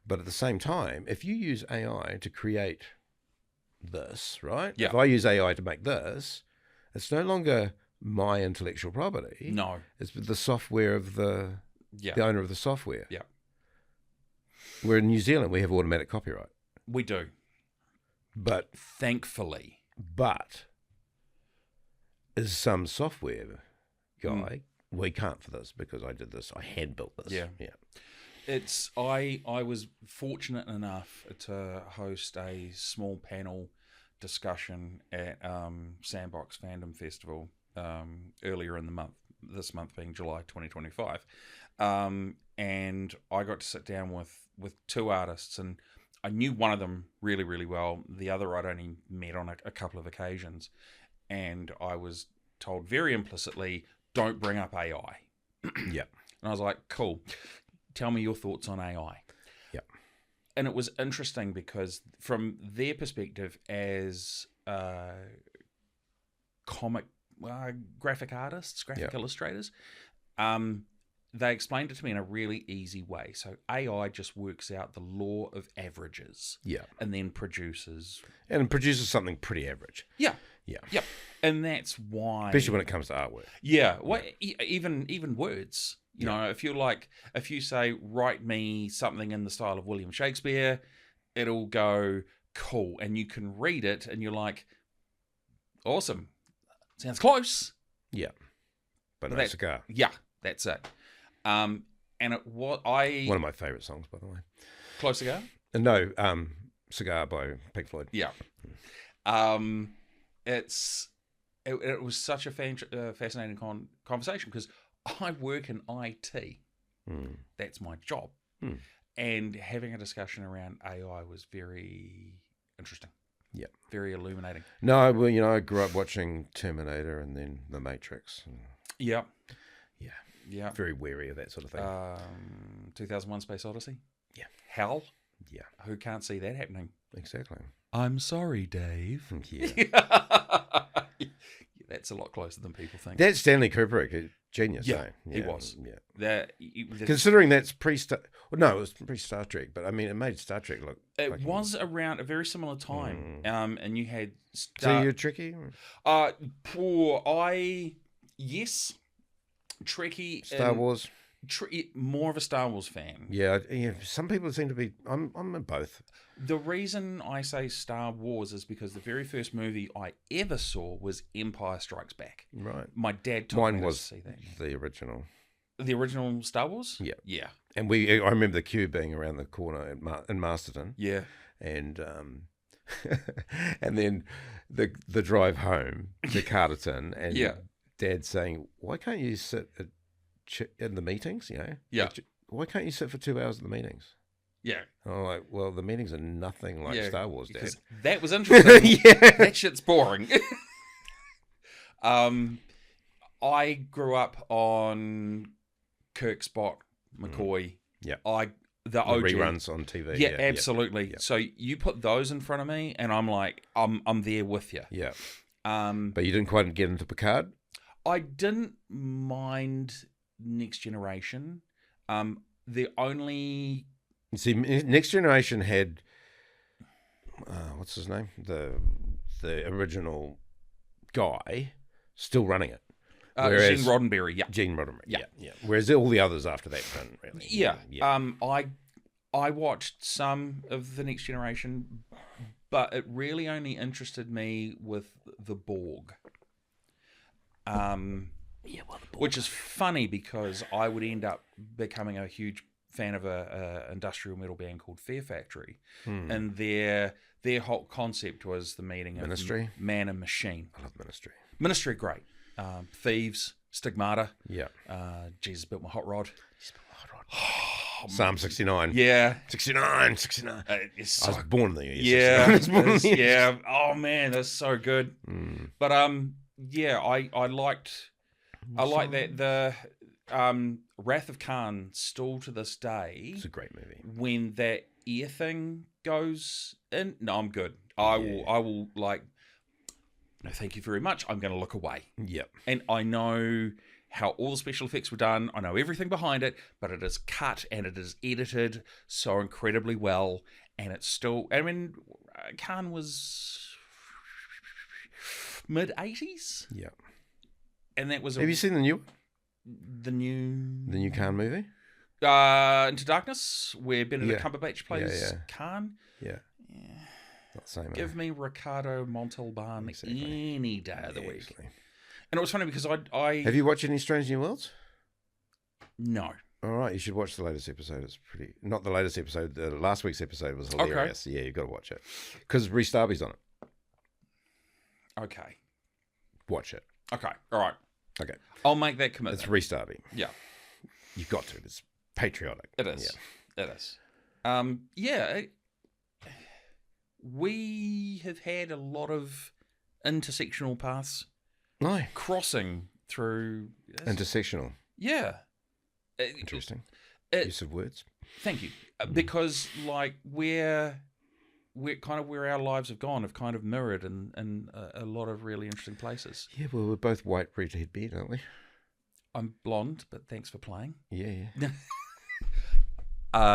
But at the same time, if you use AI to create this, right? Yeah. If I use AI to make this, it's no longer my intellectual property. No. It's the software of the owner of the software. Yeah. Where in New Zealand, we have automatic copyright. We do. But Thankfully. Is some software guy, we can't for this because I did this. I hand built this. Yeah. It's I was fortunate enough to host a small panel discussion at Sandbox Fandom Festival earlier in the month, this month being July 2025. And I got to sit down with two artists, and I knew one of them really, really well. The other I'd only met on a couple of occasions. And I was told very implicitly, don't bring up AI. Yeah. And I was like, cool. Tell me your thoughts on AI. Yeah. And it was interesting because from their perspective as graphic artists, graphic illustrators, they explained it to me in a really easy way. So AI just works out the law of averages. Yeah. And then produces... And it produces something pretty average. Yeah. Yeah. Yep. And that's why... Especially when it comes to artwork. Yeah. Well, even words. You know, if you say, write me something in the style of William Shakespeare, it'll go, cool. And you can read it and you're like, awesome. Sounds close. Yeah. But no that- cigar. Yeah, that's it. And it was... One of my favourite songs, by the way. Close Cigar? No, Cigar by Pink Floyd. Yeah. It was such a fascinating conversation because I work in IT. That's my job. And having a discussion around AI was very interesting. Yeah. Very illuminating. No, well, you know, I grew up watching Terminator and then The Matrix. And Yeah. yeah. Yeah. Very wary of that sort of thing. 2001 Space Odyssey. Yeah. Hell. Yeah. Who can't see that happening? Exactly. I'm sorry, Dave. Yeah. That's a lot closer than people think. That's Stanley Kubrick, genius. Yeah, eh? he was. Yeah. The Considering that's pre-Star... Well, no, it was pre-Star Trek, but I mean, it made Star Trek look... It fucking- was around a very similar time, and you had... So you're tricky? Yes, Trekkie. Star Wars? More of a Star Wars fan. Yeah, some people seem to be... I'm in both. The reason I say Star Wars is because the very first movie I ever saw was Empire Strikes Back. Right. My dad took Mine me to was see that. the original. The original Star Wars? Yeah. Yeah. And I remember the queue being around the corner in Masterton. Yeah. And and then the drive home to Carterton and Dad saying, why can't you sit in the meetings, you know? Yeah. Why can't you sit for 2 hours in the meetings? Yeah. And I'm like, well, the meetings are nothing like Star Wars, Dad. Because that was interesting. Yeah. That shit's boring. I grew up on Kirk, Spock, McCoy. Yeah. The OG. reruns on TV. Yeah, absolutely. Yeah. So you put those in front of me, and I'm like, I'm there with you. Yeah. But But you didn't quite get into Picard? I didn't mind Next Generation. The only... You see, Next Generation had... what's his name? The original guy still running it. Gene Roddenberry, yeah. Gene Roddenberry, Yeah. yeah. Whereas all the others after that didn't really. Yeah. I watched some of the Next Generation, but it really only interested me with the Borg. Which is funny because I would end up becoming a huge fan of a industrial metal band called Fear Factory, and their whole concept was the meeting of Ministry? man and machine. I love Ministry. Ministry, great. Thieves, Stigmata. Yeah. Jesus built my hot rod. Psalm 69. Yeah. 69. It's I was born in the year. yeah, 69. I was born in the year yeah. Oh man, that's so good. But yeah, I liked that the Wrath of Khan still to this day. It's a great movie. When that ear thing goes in, no, I'm good. I will like. No, thank you very much. I'm going to look away. Yep. And I know how all the special effects were done. I know everything behind it, but it is cut and it is edited so incredibly well. And it's still, I mean, Khan was mid-80s. Yeah. And that was Have you seen the new new Khan movie? Into Darkness, where Benedict Cumberbatch plays Khan. Yeah. Not the same. Give me Ricardo Montalban any day of the week. Exactly. And it was funny because I Have you watched any Strange New Worlds? No. All right, you should watch the latest episode. It's pretty... Not the latest episode. The last week's episode was hilarious. Okay. Yeah, you've got to watch it. Because Rhys Darby's on it. Okay. Watch it. Okay. All right. Okay. I'll make that commitment. It's restarting. Yeah. You've got to. It's patriotic. It is. Yeah. It is. We have had a lot of intersectional paths No. crossing through. Intersectional. Yeah. Interesting. It- Use of words. Thank you. Because like we're kind of where our lives have gone, have kind of mirrored in a lot of really interesting places. Yeah, well, we're both white redhead beard, aren't we? I'm blonde, but thanks for playing. Yeah.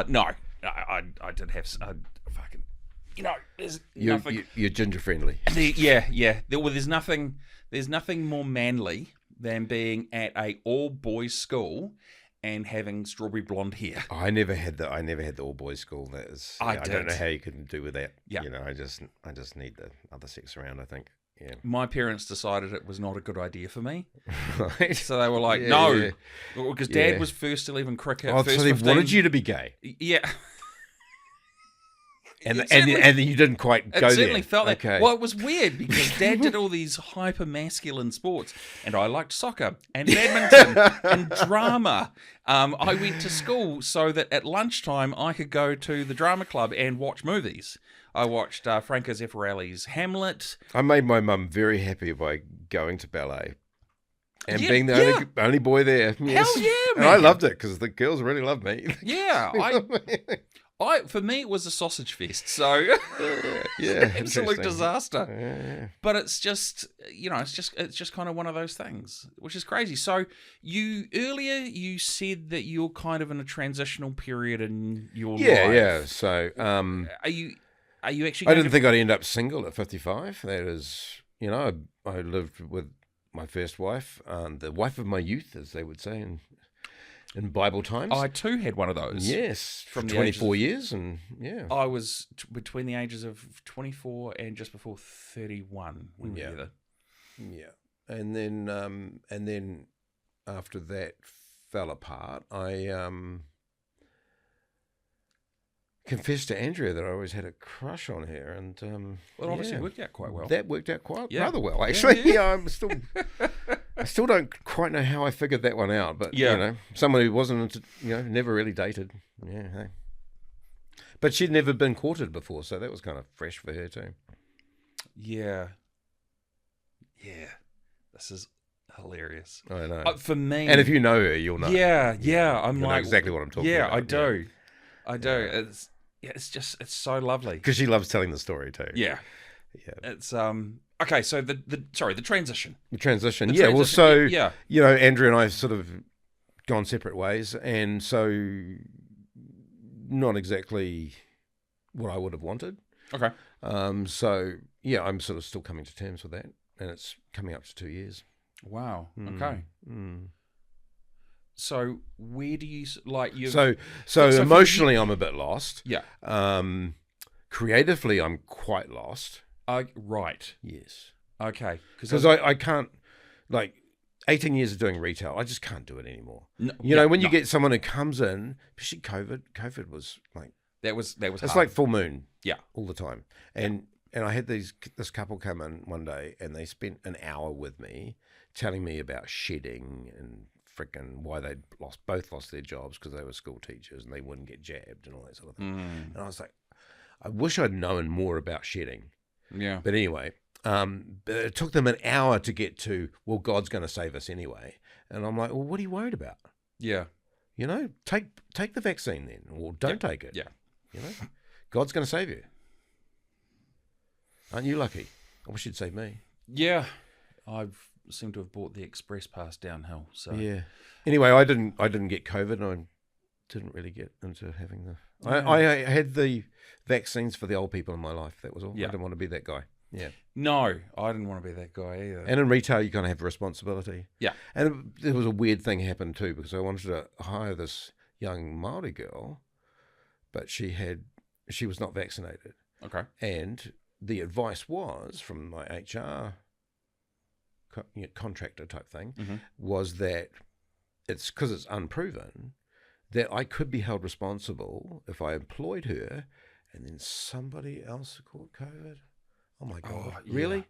No, I did have fucking, there's nothing. You're ginger friendly. There's nothing more manly than being at a all boys school and having strawberry blonde hair. I never had the all boys school. That is, I don't know how you can do with that. Yeah. I just need the other sex around, I think. Yeah. My parents decided it was not a good idea for me, Right. so they were like, Yeah, "No," yeah. because Dad Yeah. was first 11 cricket. Oh, first so they 15 wanted you to be gay, Yeah. and It then certainly- you didn't quite go there. It certainly felt that. Okay. Well, it was weird because Dad did all these hyper masculine sports, and I liked soccer and badminton and drama. I went to school so that at lunchtime I could go to the drama club and watch movies. I watched Franco Zeffirelli's Hamlet. I made my mum very happy by going to ballet and Yeah, being the only boy there. Yes. yeah, And I man. loved it because the girls really loved me. Yeah, for me it was a sausage fest. So yeah, absolute interesting. disaster. Yeah. But it's just, it's just kind of one of those things, which is crazy. So earlier you said that you're kind of in a transitional period in your life. Yeah. So, Are you actually? I going didn't think I'd end up single at 55. That is, I lived with my first wife, the wife of my youth, as they would say in Bible times. I too had one of those. Yes, From for the ages 24 of- years, and yeah. I was between the ages of 24 and just before 31 when we were together. Yeah, and then after that fell apart, I confessed to Andrea that I always had a crush on her, and Well, it obviously worked out quite well. That worked out quite Yeah. rather well, actually. Yeah. I still don't quite know how I figured that one out, but someone who wasn't into, never really dated. Yeah, hey. But she'd never been courted before, so that was kind of fresh for her too. Yeah. This is hilarious. I know. For me, And if you know her, you'll know. Yeah. I'm You'll know like exactly what I'm talking Yeah, about. I do. I do. Yeah. It's so lovely. Because she loves telling the story too. Yeah. Yeah. It's okay. So the transition. The transition. The Yeah. Well, transition. so Yeah. Andrea and I have sort of gone separate ways, and so not exactly what I would have wanted. Okay. So yeah, I'm sort of still coming to terms with that, and it's coming up to 2 years. Wow. Okay. So where do you like you? So for emotionally, I'm a bit lost. Yeah. Creatively, I'm quite lost. Right. Yes. Okay. Because I can't, like, 18 years of doing retail, I just can't do it anymore. No, When you get someone who comes in, especially COVID was like, that was it's hard. like full moon. Yeah. All the time. And I had this couple come in one day, and they spent an hour with me telling me about shedding and frickin' why they'd both lost their jobs because they were school teachers and they wouldn't get jabbed and all that sort of thing. And I was like, I wish I'd known more about shedding. Yeah. But anyway, it took them an hour to get to, well, God's going to save us anyway. And I'm like, well, what are you worried about? Yeah. Take the vaccine then, or don't take it. Yeah. God's going to save you. Aren't you lucky? I wish you'd save me. Yeah. I've seemed to have bought the express pass downhill. So Yeah. Anyway, I didn't get COVID, and I didn't really get into having the. I had the vaccines for the old people in my life. That was all. Yeah. I didn't want to be that guy. Yeah. No, I didn't want to be that guy either. And in retail, you kind of have a responsibility. Yeah. And there was a weird thing happened too, because I wanted to hire this young Māori girl, but she was not vaccinated. Okay. And the advice was from my HR contractor type thing, was that it's because it's unproven that I could be held responsible if I employed her and then somebody else caught COVID. Oh my God. Oh, yeah. Really?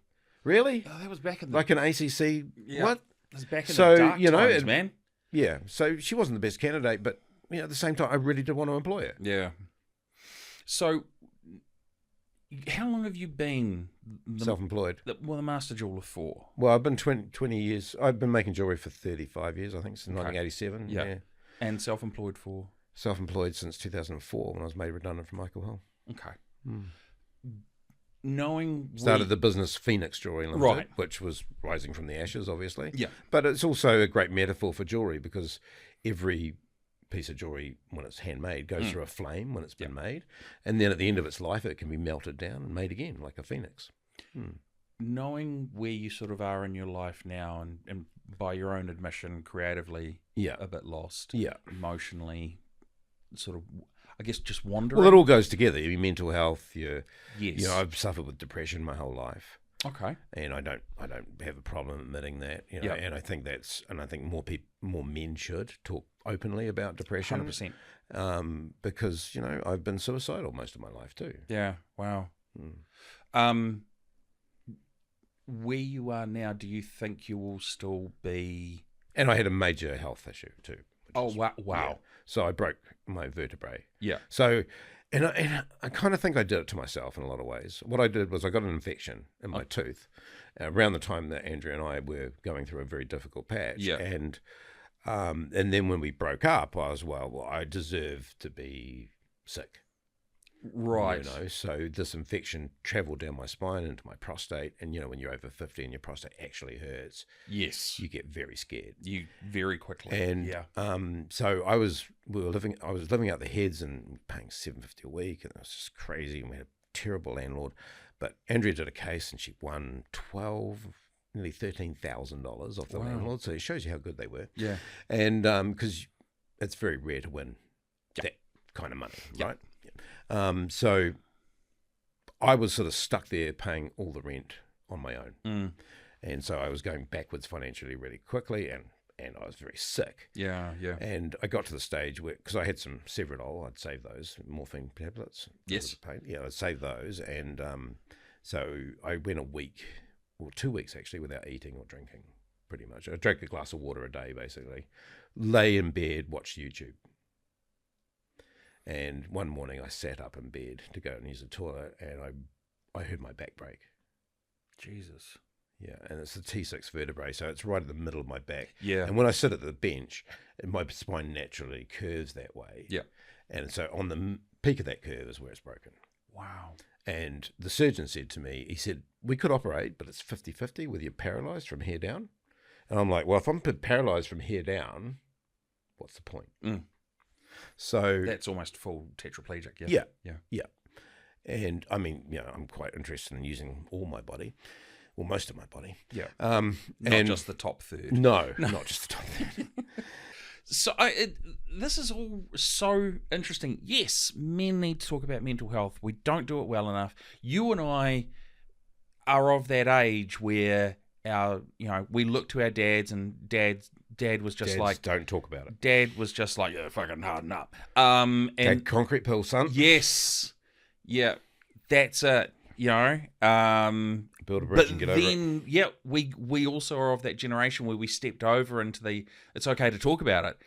Really? Oh, that was back in the Like an ACC? Yeah. What? It's back in So, the dark you know, times, man. Yeah, so she wasn't the best candidate, but at the same time, I really did want to employ her. Yeah. So, how long have you been Self-employed. the master jeweller for? Well, I've been 20 years. I've been making jewellery for 35 years, I think, since Okay. 1987. Yeah. Yeah. And self-employed for? Self-employed since 2004 when I was made redundant from Michael Hill. Okay. Knowing Started the business Phoenix Jewellery Limited, Right. which was rising from the ashes, obviously. Yeah. But it's also a great metaphor for jewellery because every piece of jewellery, when it's handmade, goes through a flame when it's been made. And then at the end of its life, it can be melted down and made again, like a phoenix. Knowing where you sort of are in your life now and by your own admission, creatively Yeah. a bit lost, Yeah. emotionally, sort of, I guess, just wandering. Well, it all goes together. Your mental health, Yes. I've suffered with depression my whole life. Okay. And I don't have a problem admitting that, Yeah. and I think more men should talk openly about depression. 100%. Because, I've been suicidal most of my life too. Yeah. Wow. Where you are now, do you think you will still be? And I had a major health issue too. Wow. Yeah. So I broke my vertebrae. Yeah. So, and I kind of think I did it to myself in a lot of ways. What I did was I got an infection in my tooth around the time that Andrea and I were going through a very difficult patch. Yeah. And then when we broke up, I was, well, I deserve to be sick. Right. So this infection traveled down my spine into my prostate. And, when you're over 50 and your prostate actually hurts, Yes. you get very scared. You very quickly. And yeah. so I was living out the heads and paying $750 a week, and it was just crazy. And we had a terrible landlord. But Andrea did a case, and she won nearly $13,000 off the landlord. So it shows you how good they were. Yeah. And because it's very rare to win that kind of money, right? So I was sort of stuck there paying all the rent on my own. And so I was going backwards financially really quickly, and I was very sick. Yeah. Yeah. And I got to the stage where, because I had some Severodol, I'd save those, morphine tablets. Yes. Pain. Yeah, I'd save those. And so I went a week, or 2 weeks actually, without eating or drinking, pretty much. I drank a glass of water a day, basically. Lay in bed, watched YouTube. And one morning I sat up in bed to go and use the toilet, and I heard my back break. Jesus. Yeah, and it's the T6 vertebrae, so it's right in the middle of my back. Yeah. And when I sit at the bench, my spine naturally curves that way. Yeah. And so on the peak of that curve is where it's broken. Wow. And the surgeon said to me, he said, we could operate, but it's 50-50 whether you're paralysed from here down. And I'm like, well, if I'm paralysed from here down, what's the point? So that's almost full tetraplegic. Yeah. Yeah. Yeah. And I mean, I'm quite interested in using all my body, or most of my body. Yeah. Not Not just the top third. No, not just the top third. So this is all so interesting. Yes, men need to talk about mental health. We don't do it well enough. You and I are of that age where we look to our dads, and dad was just Dads, like, don't talk about it. Dad was just like, yeah, fucking harden up. And Take concrete pill, son. yes, yeah, that's it. Build a bridge and get over it. Yeah, we also are of that generation where we stepped over into the it's okay to talk about it,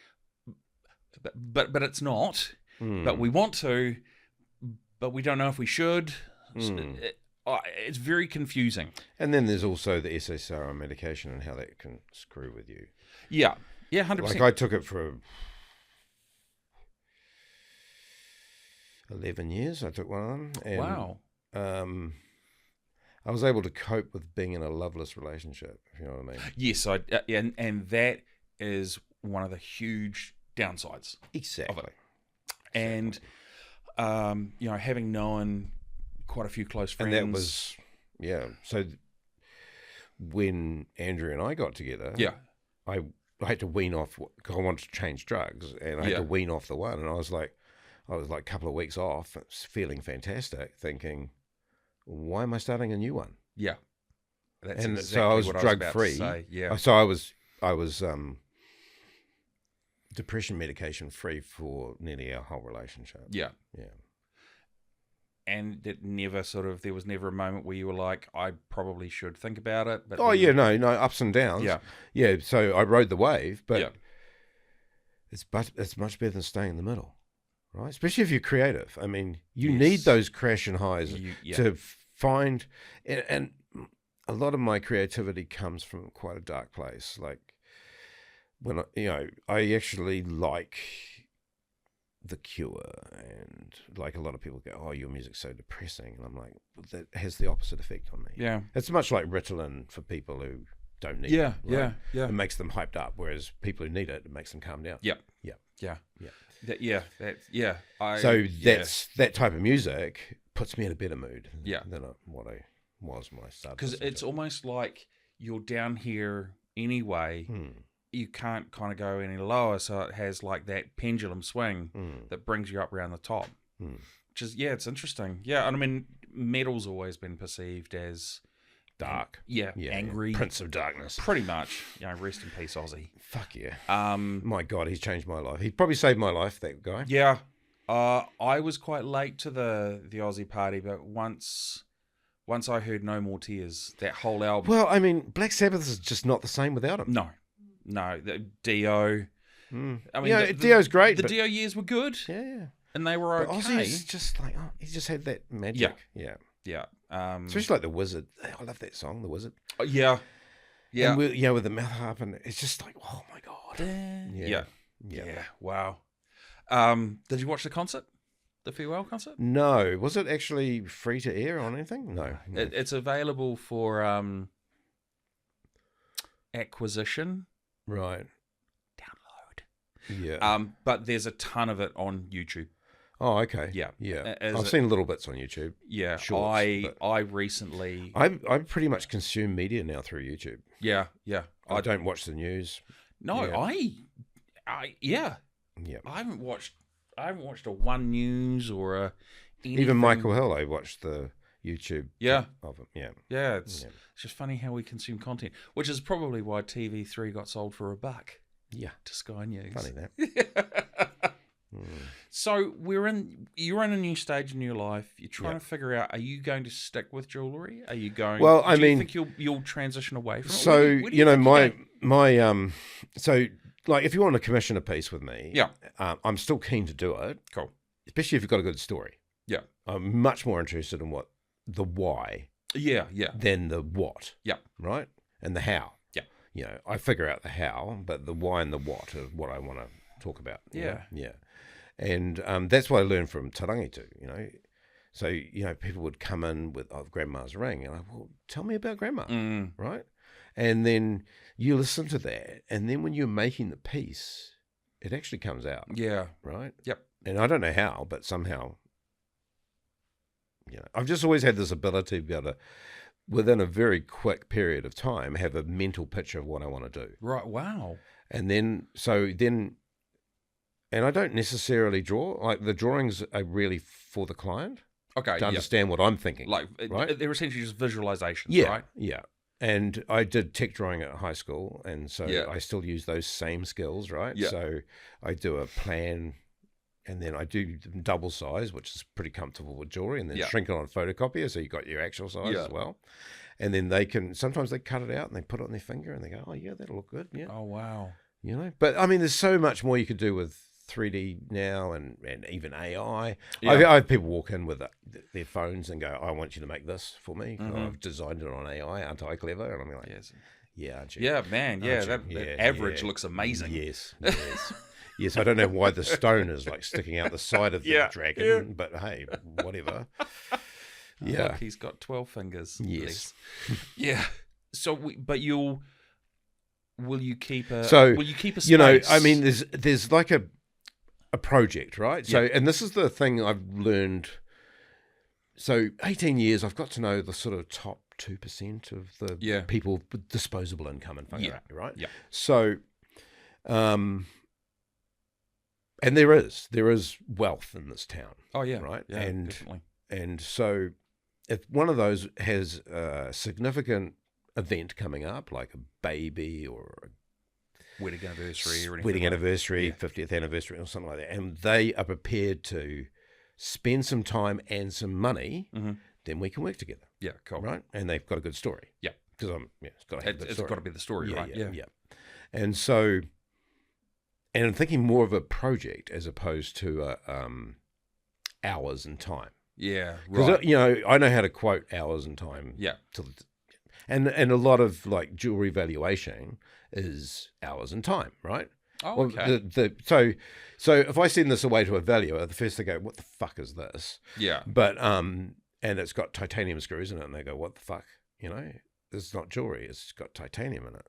but it's not. But we want to, but we don't know if we should. It's very confusing. And then there's also the SSRI medication and how that can screw with you. Yeah, 100%. Like I took it for 11 years. I took one of them. And, wow. I was able to cope with being in a loveless relationship, if you know what I mean. Yes, and that is one of the huge downsides. Exactly. Of it. And having known quite a few close friends, and that was So when Andrea and I got together, I had to wean off because I wanted to change drugs, and I had to wean off the one, and I was like a couple of weeks off, feeling fantastic, thinking, why am I starting a new one? Yeah. That's and exactly so I was what drug I was free. about to say. Yeah. So I was depression medication free for nearly our whole relationship. Yeah. Yeah. And it never there was never a moment where you were like, I probably should think about it. But Oh yeah, no, ups and downs. Yeah. Yeah. So I rode the wave, but Yeah. it's much better than staying in the middle, right? Especially if you're creative. I mean, you Yes. need those crash and highs Yeah. to find, and a lot of my creativity comes from quite a dark place. Like when I actually like The Cure, and like a lot of people go, "Oh, your music's so depressing," and I'm like, well, that has the opposite effect on me. Yeah. It's much like Ritalin for people who don't need Yeah. it. Yeah. Right? Yeah. It makes them hyped up, whereas people who need it, it makes them calm down. Yeah. Yeah. Yeah. Yeah. That's That type of music puts me in a better mood. Yeah. Than what I was when I started. because listening it's to it. almost like you're down here anyway. You can't kind of go any lower, so it has like that pendulum swing that brings you up around the top. Which is it's interesting. Yeah, and I mean, metal's always been perceived as dark. Angry, Prince of Darkness. pretty much. Rest in peace, Ozzy. Fuck yeah. Um, My God, he's changed my life. He'd probably saved my life, that guy. yeah. I was quite late to the Ozzy party, but once I heard No More Tears, that whole album. Well, I mean, Black Sabbath is just not the same without him. No, the Dio. I mean, Dio's great. The but, Dio years were good, yeah. and they were But okay. Ozzy's just like, he just had that magic. Yeah. Yeah. Especially like The Wizard. I love that song, The Wizard. Yeah. And with the mouth harp, and it's just like, oh my God. Yeah. Wow. Did you watch the concert? The farewell concert? No. Was it actually free to air on anything? No. It's available for acquisition. Right. Download. Yeah. But there's a ton of it on YouTube. Oh, okay. Yeah. Yeah. As I've seen little bits on YouTube. Yeah. Shorts, I recently. I pretty much consume media now through YouTube. Yeah. I don't watch the news. No, Yeah. yeah. Yeah. I haven't watched a One News or a anything. Even Michael Hill, I watched the YouTube of him. Yeah. Yeah, it's just funny how we consume content, which is probably why TV3 got sold for $1 Yeah. to Sky News. Funny that. So you're in a new stage in your life. You're trying to figure out: are you going to stick with jewelry? Are you going? Well, do I you mean, think you'll transition away from it? So Where do you think my so like if you want to commission a piece with me, Yeah. I'm still keen to do it. Cool. Especially if you've got a good story. Yeah. I'm much more interested in the why Yeah. than the what. Yeah. Right? And the how. Yeah. I figure out the how, but the why and the what are what I want to talk about. Yeah. Yeah. And that's what I learned from Tarangitu, So, people would come in with Grandma's ring, and tell me about Grandma, right? And then you listen to that, and then when you're making the piece, it actually comes out. Yeah. Right? Yep. And I don't know how, but somehow, I've just always had this ability to be able to, within a very quick period of time, have a mental picture of what I want to do. Right. Wow. And then, and I don't necessarily draw. Like the drawings are really for the client Okay. to understand what I'm thinking. Like, right? They're essentially just visualizations, Yeah, right? yeah. And I did tech drawing at high school, and so Yeah. I still use those same skills, right? Yeah. So I do a plan, and then I do double size, which is pretty comfortable with jewelry, and then Yeah. shrink it on a photocopier, so you got your actual size Yeah. as well. And then sometimes they cut it out and they put it on their finger, and they go, oh yeah, that'll look good, yeah. Oh, wow. But I mean, there's so much more you could do with 3D now, and even AI. Yeah. I have people walk in with their phones and go, I want you to make this for me. I've designed it on AI. Aren't I clever? And I'm like, Yes. yeah, aren't you? Yeah, man. Yeah, Aren't you? that average looks amazing. Yes. Yes, I don't know why the stone is like sticking out the side of the dragon, but hey, whatever. Yeah. Look, he's got 12 fingers. Yes. Yeah. So, will you keep a space? I mean, there's like a project, right? So, and this is the thing I've learned. So 18 years, I've got to know the sort of top 2% of the people with disposable income in Whangarei, right? Yeah. So, and there is wealth in this town. Oh, yeah. Right? Yeah, and definitely. And so if one of those has a significant event coming up, like a baby or a Wedding anniversary or anything. wedding like anniversary, that. 50th anniversary or something like that, and they are prepared to spend some time and some money, Mm-hmm. then we can work together, Yeah, cool. right? And they've got a good story. Yeah. Because it's got to have a good It's story. got to be the story, right? Yeah. And so, and I'm thinking more of a project as opposed to hours and time. Yeah, Because right. I know how to quote hours and time. Yeah. And a lot of like jewelry valuation is hours and time, right? Oh, okay. So if I send this away to a valuer, the first they go, "What the fuck is this?" Yeah. But and it's got titanium screws in it, and they go, "What the fuck?" It's not jewelry; it's got titanium in it.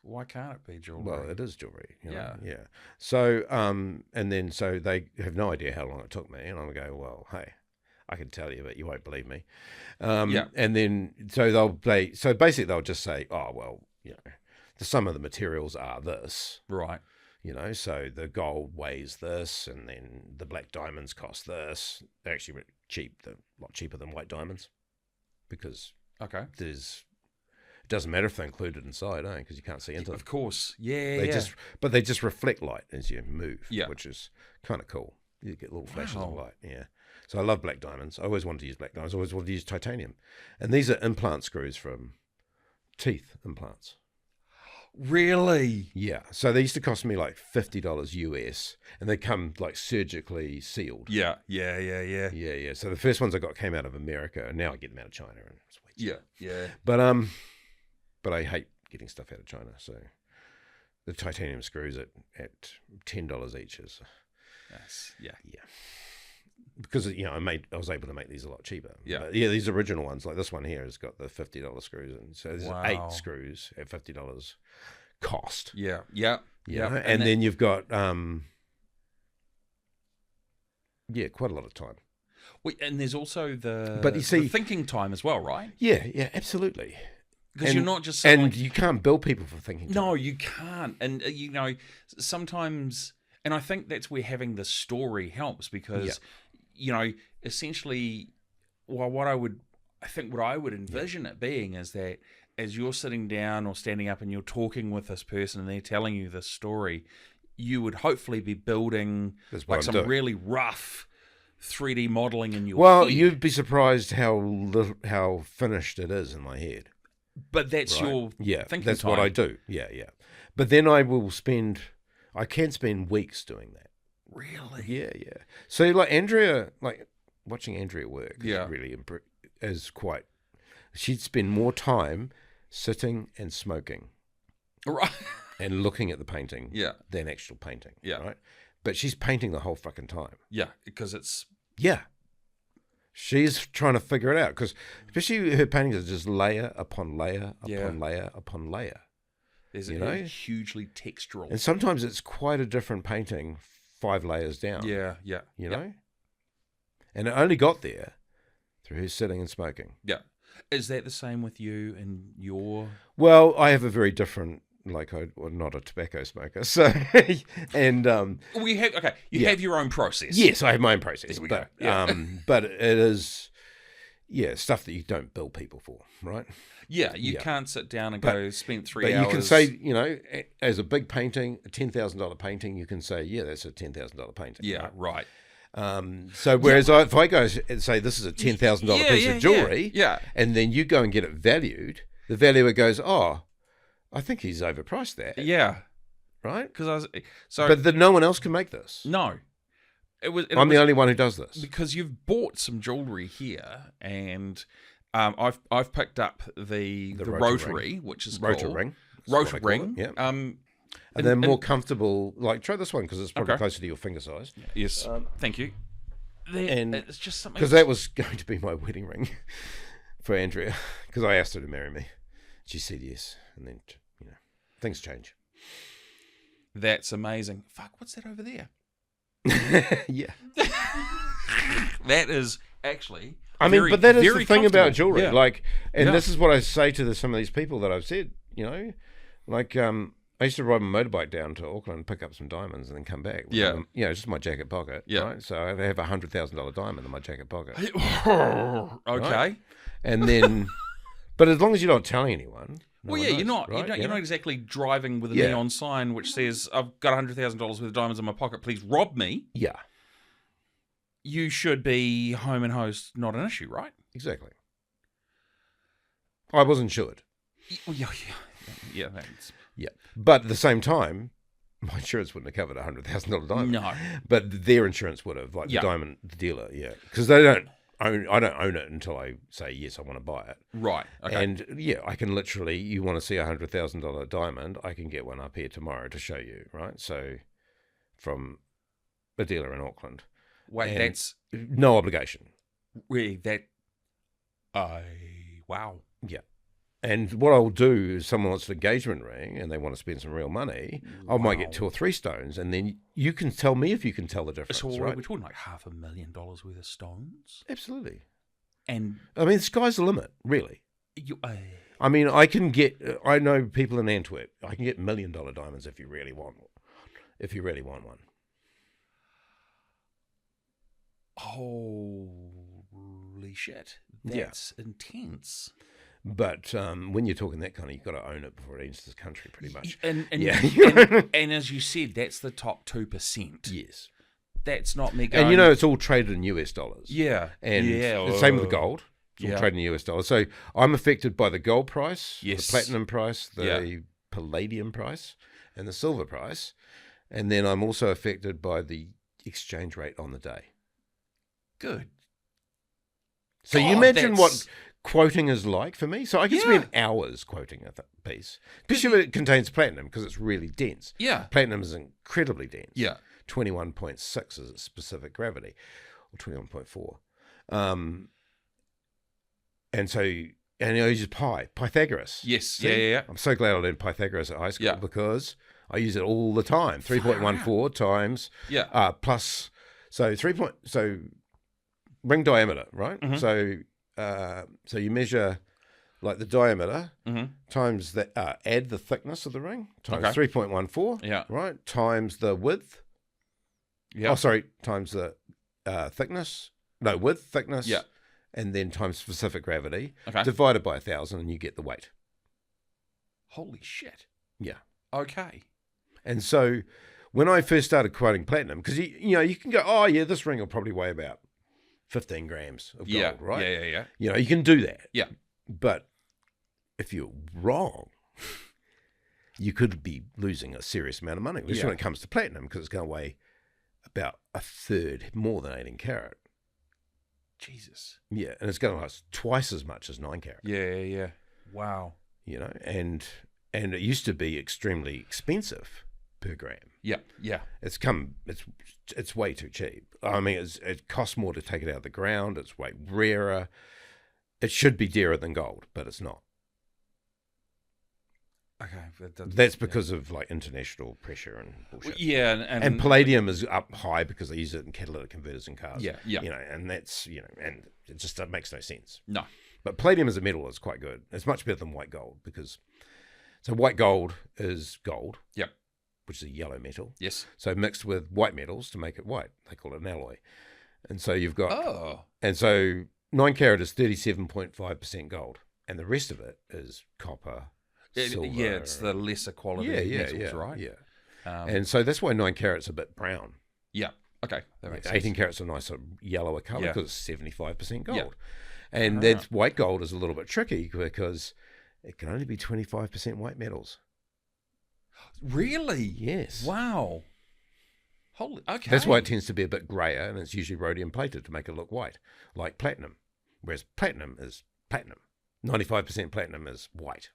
Why can't it be jewelry? Well, it is jewelry. Yeah. Yeah. So and then so they have no idea how long it took me, and I'm go, "Well, hey, I can tell you, but you won't believe me." Yeah. And then so basically they'll just say, "Oh, well, the sum of the materials are this." Right. So the gold weighs this, and then the black diamonds cost this. They're actually cheap, a lot cheaper than white diamonds, because Okay. it doesn't matter if they're included inside, because you can't see into them. Of course. Yeah. But they just reflect light as you move, Yeah. which is kind of cool. You get little flashes of Wow. light, yeah. So I love black diamonds. I always wanted to use black diamonds. I always wanted to use titanium, and these are implant screws from teeth implants. Really? Yeah, so they used to cost me like $50 US, and they come like surgically sealed. Yeah. Yeah. Yeah. So the first ones I got came out of America, and now I get them out of China, and it's way cheaper. Yeah. But I hate getting stuff out of China. So the titanium screws at $10 each is Yeah. because I was able to make these a lot cheaper. Yeah. But yeah, these original ones, like this one here, has got the $50 screws in. So there's Wow. 8 screws at $50 cost. Yeah. And then you've got quite a lot of time. And there's also But you see, the thinking time as well, right? Yeah, absolutely. Because you're not just saying, and you can't bill people for thinking. no, you can't. And sometimes, and I think that's where having the story helps, because essentially, well, what I would envision it being is that as you're sitting down or standing up and you're talking with this person and they're telling you this story, you would hopefully be building like some really rough 3D modeling in your head. You'd be surprised how finished it is in my head. But that's your thinking that's time. what I do. Yeah. But then I can spend weeks doing that. Really? Yeah. So like Andrea, like watching Andrea work Yeah. really is quite, she'd spend more time sitting and smoking Right. and looking at the painting Yeah. than actual painting. Yeah. Right. But she's painting the whole fucking time. Yeah, because it's... Yeah. She's trying to figure it out, because especially her paintings are just layer upon layer upon layer upon layer. There's a hugely textural. And sometimes it's quite a different painting 5 layers down. Yeah. You know? And it only got there through her sitting and smoking. Yeah. Is that the same with you and your... Well, I have a very different, I'm not a tobacco smoker, so, and... you have your own process. Yes, I have my own process. There we but, go. Yeah. But it is, stuff that you don't bill people for, right? Yeah, you can't sit down and go spend 3 hours... But you can say, as a big painting, a $10,000 painting, you can say, that's a $10,000 painting. Yeah, right. So whereas if I go and say this is a $10,000 piece of jewelry, and then you go and get it valued, the valuer goes, "Oh, I think he's overpriced that." Yeah, right. But no one else can make this. No, I'm the only one who does this, because you've bought some jewelry here, and I've picked up the rotary, which is rotor cool. ring. Rotor ring. Yeah. And they're more comfortable. Like, try this one because it's probably closer to your finger size. Yes, thank you. And it's just something, because that was going to be my wedding ring for Andrea, because I asked her to marry me. She said yes, and then things change. That's amazing. Fuck, what's that over there? Yeah, that is actually. But that is the thing about jewelry. Yeah. This is what I say to some of these people that I've said. I used to ride my motorbike down to Auckland and pick up some diamonds and then come back. Yeah. Just my jacket pocket. Yeah. Right? So I have $100,000 diamond in my jacket pocket. Okay. Right? And then, but as long as you're not telling anyone. You're not exactly driving with a neon sign which says, "I've got $100,000 worth of diamonds in my pocket. Please rob me." Yeah. you should be home and hose, not an issue, right? Exactly. I was insured. Yeah. That's... Yeah. But at the same time, my insurance wouldn't have covered a $100,000 diamond. No. But their insurance would have, like Yeah. the diamond dealer, yeah. Because they don't own, I don't own it until I say, yes, I want to buy it. Right. Okay. And yeah, I can literally, you want to see a $100,000 diamond, I can get one up here tomorrow to show you, right? So from a dealer in Auckland. Wait, And that's no obligation. really that. Wow. Yeah. And what I'll do is someone wants an engagement ring and they want to spend some real money, I might get 2 or 3 stones, and then you can tell me if you can tell the difference, So right? we're talking like $500,000 worth of stones, Absolutely. and I mean, the sky's the limit, really. you. I mean, I know people in Antwerp, I can get $1 million diamonds if you really want one. Holy shit! That's intense. But when you're talking that kind of, you've got to own it before it enters the country, pretty much. And Yeah. and as you said, that's the top 2%. Yes. That's not me going. And you know, it's all traded in US dollars. Yeah. And yeah. the same with gold. It's all traded in US dollars. So I'm affected by the gold price, Yes. the platinum price, the palladium price, and the silver price. And then I'm also affected by the exchange rate on the day. Good. So you God, imagine what that's- quoting is like for me. So I can Yeah. spend hours quoting a piece, especially if it contains platinum because it's really dense. Yeah. Platinum is incredibly dense. Yeah. 21.6 is its specific gravity, or 21.4. And so, and I use Pythagoras. Yes. See? Yeah. I'm so glad I learned Pythagoras at high school Yeah. because I use it all the time. 3.14 times Yeah. plus, so so ring diameter, right? Mhm. So you measure like the diameter Mm-hmm. times the add the thickness of the ring times Okay. 3.14, Yeah. right? Times the width. Yeah. Oh, sorry, times the thickness. No, width, thickness. Yeah. And then times specific gravity Okay. divided by 1,000, and you get the weight. Holy shit. Yeah. Okay. And so when I first started quoting platinum, because you can go, oh yeah, this ring will probably weigh about 15 grams of gold, right? Yeah. You know, you can do that. Yeah. But if you're wrong, you could be losing a serious amount of money, especially Yeah. when it comes to platinum, because it's going to weigh about a third more than 18 karat. Jesus. Yeah, and it's going to last twice as much as 9 karat. Yeah. Wow. You know, and it used to be extremely expensive per gram. Yeah. It's way too cheap. I mean, it costs more to take it out of the ground. It's way rarer. It should be dearer than gold, but it's not. Okay. That's because of like international pressure and bullshit. Yeah. And palladium is up high because they use it in catalytic converters in cars. Yeah. You know, and that's, and it just makes no sense. No. But palladium as a metal is quite good. It's much better than white gold because, so white gold is gold. Yep. Which is a yellow metal. Yes. So mixed with white metals to make it white. They call it an alloy. And so you've got, Oh. and so 9 karat is 37.5% gold. And the rest of it is copper, silver. Yeah, it's the lesser quality metals, right? Yeah. Um, And so that's why 9 carat's a bit brown. yeah. Okay. That makes 18 sense. carat's a nicer yellower colour Yeah. because it's 75% gold. Yeah. And Ah. that's white gold is a little bit tricky because it can only be 25% white metals. Really? Yes. Wow. Holy. Okay. That's why it tends to be a bit grayer, and it's usually rhodium plated to make it look white, like platinum. Whereas platinum is platinum. 95% platinum is white.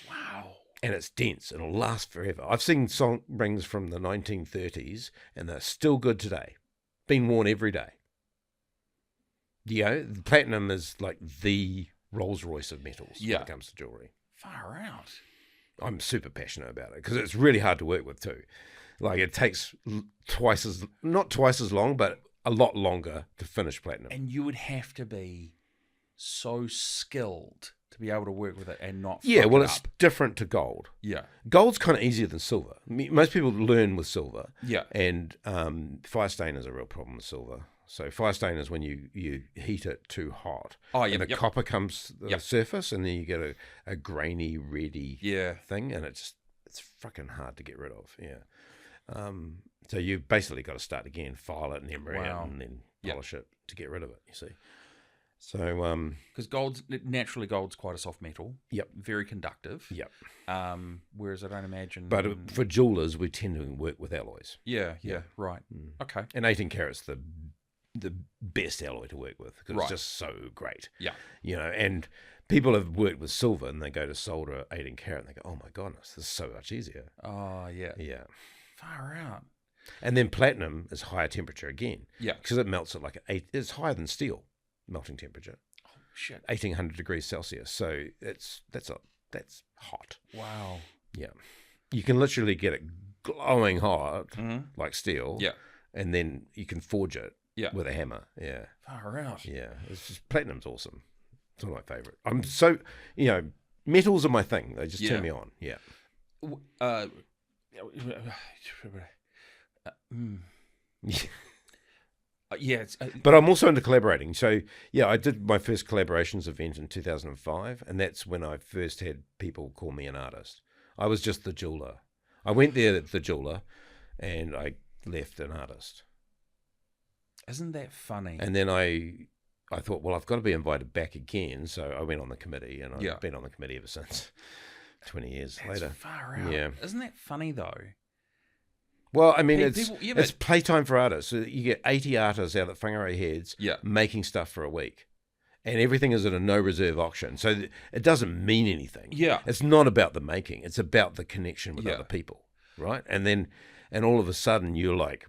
Wow. And it's dense. It'll last forever. I've seen song rings from the 1930s, and they're still good today. Been worn every day. You know, the platinum is like the Rolls Royce of metals when it comes to jewellery. Far out. I'm super passionate about it because it's really hard to work with too. Like it takes not twice as long, but a lot longer to finish platinum. And you would have to be so skilled to be able to work with it and not. Yeah, fuck well, it it's up. different to gold. Yeah. Gold's kind of easier than silver. Most people learn with silver. Yeah. And fire stain is a real problem with silver. So fire stain is when you heat it too hot. Oh, yeah. And the copper comes to the Yep. surface, and then you get a grainy, ready Yeah. thing, and it's fucking hard to get rid of. Yeah. So you basically got to start again, file it, and then Wow. and then Yeah. polish it to get rid of it. You see, so Because gold's quite a soft metal. Yep. Very conductive. Yep. Whereas I don't imagine. But for jewelers, we tend to work with alloys. Yeah. Right. Okay. And 18 carats the best alloy to work with because Right. it's just so great. Yeah. And people have worked with silver and they go to solder 18 carat and they go, oh my goodness, this is so much easier. Oh yeah. Yeah. Far out. And then platinum is higher temperature again. Yeah. Because it melts at it's higher than steel melting temperature. Oh shit. 1800 degrees Celsius. So that's hot. Wow. Yeah. You can literally get it glowing hot like steel. Yeah. And then you can forge it with a hammer. Yeah. Far out. Yeah. It's just platinum's awesome. It's one of my favorite. I'm so, metals are my thing. They just turn me on. Yeah. Yeah. But I'm also into collaborating. So, I did my first collaborations event in 2005, and that's when I first had people call me an artist. I was just the jeweler. I went there, the jeweler, and I left an artist. Isn't that funny? And then I thought, well, I've got to be invited back again. So I went on the committee, and I've been on the committee ever since, 20 years later. Far out. Yeah. Isn't that funny, though? Well, I mean, People- it's playtime for artists. So you get 80 artists out at Whangarei Heads making stuff for a week. And everything is at a no-reserve auction. So it doesn't mean anything. Yeah. It's not about the making. It's about the connection with other people, right? And all of a sudden you're like,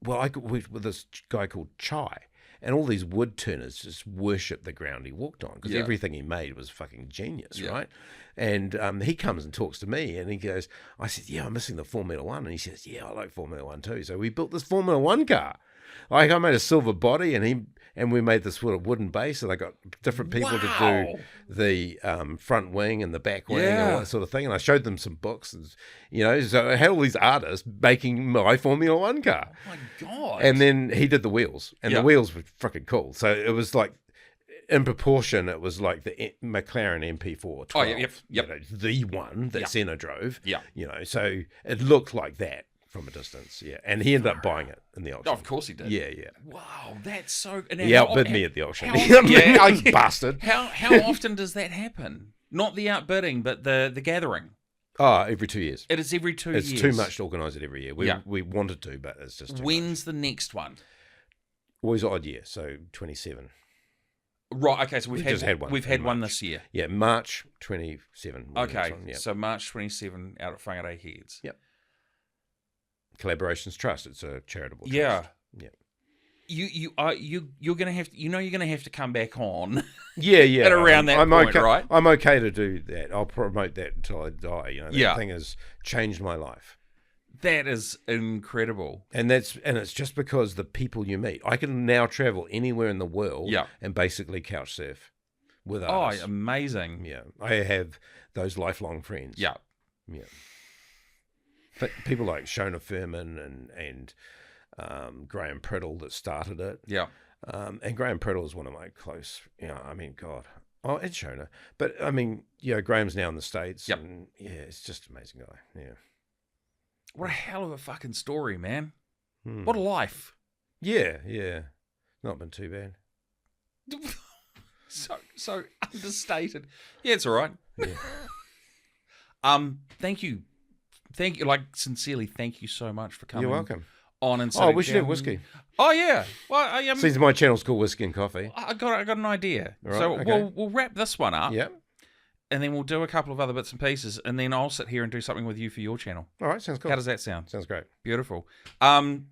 well, I with this guy called Chai. And all these wood turners just worship the ground he walked on because everything he made was fucking genius, right? And he comes and talks to me and he goes, I said, yeah, I'm missing the Formula One. And he says, yeah, I like Formula One too. So we built this Formula One car. Like I made a silver body and we made this sort of wooden base and I got different people to do the front wing and the back wing and all that sort of thing. And I showed them some books, and, so I had all these artists making my Formula One car. Oh my God. And then he did the wheels and the wheels were freaking cool. So it was like, in proportion, it was like the McLaren MP4 12, the one that Senna drove. Yeah. So it looked like that from a distance. Yeah. And he ended up buying it in the auction. Oh, of course he did. Yeah. Wow, that's so... He outbid me at the auction. Bastard. How often does that happen? Not the outbidding, but the gathering. Oh, every 2 years. It is every 2 years. It's too much to organise it every year. We wanted to, but it's just too When's much. the next one? Always odd year, so 27. Right, okay, so we've had one. We've had one this year. Yeah, March 27. Okay, so March 27 out at Whangarei Heads. Yep. Collaborations Trust. It's a charitable trust. Yeah. Yeah. You're gonna have to, you're gonna have to come back on. Yeah. At around that point, okay, right? I'm okay to do that. I'll promote that until I die. That thing has changed my life. That is incredible. And it's just because the people you meet. I can now travel anywhere in the world and basically couch surf with artists. Oh, amazing. Yeah. I have those lifelong friends. Yeah. Yeah. But people like Shona Furman and Graham Priddle that started it. Yeah. And Graham Priddle is one of my close, I mean, God. Oh, and Shona. But, I mean, Graham's now in the States. Yep. And, it's just an amazing guy. Yeah. What a hell of a fucking story, man. What a life. Yeah. Not been too bad. So understated. Yeah, it's all right. Yeah. Thank you. Like, sincerely, thank you so much for coming. You're welcome. On and we should have whiskey. Oh yeah. Well, Since my channel's called Whiskey and Coffee. I got an idea. Right, so okay. we'll wrap this one up. Yep. And then we'll do a couple of other bits and pieces, and then I'll sit here and do something with you for your channel. All right, sounds cool. How does that sound? Sounds great. Beautiful.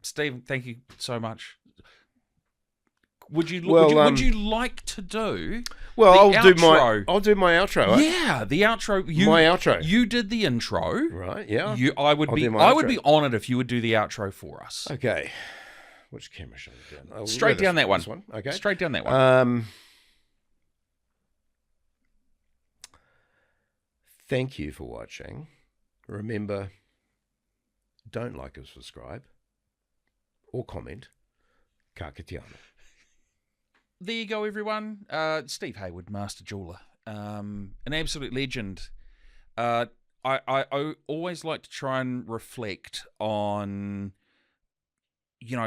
Steve, thank you so much. Would you like to do? Well, I'll outro? do my outro. Right? Yeah, the outro. My outro. You did the intro, right? Yeah. I would be honoured if you would do the outro for us. Okay. Which camera should I do? Straight down that one. This one. Okay. Straight down that one. Thank you for watching. Remember, don't like or subscribe or comment. Ka kite ana. There you go, everyone. Steve Haywood, Master Jeweller. An absolute legend. I always like to try and reflect on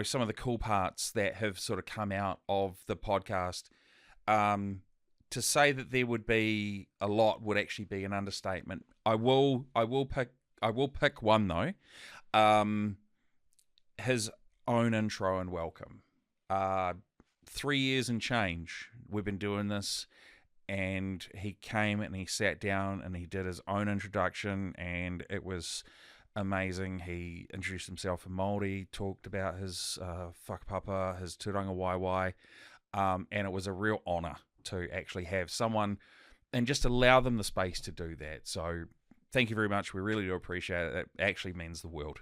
some of the cool parts that have sort of come out of the podcast. To say that there would be a lot would actually be an understatement. I will pick one though. His own intro and welcome. 3 years and change we've been doing this, and he came and he sat down and he did his own introduction, and it was amazing. He introduced himself in Māori, talked about his whakapapa, his tūranga waiwai, and it was a real honour to actually have someone and just allow them the space to do that. So thank you very much. We really do appreciate it. It actually means the world,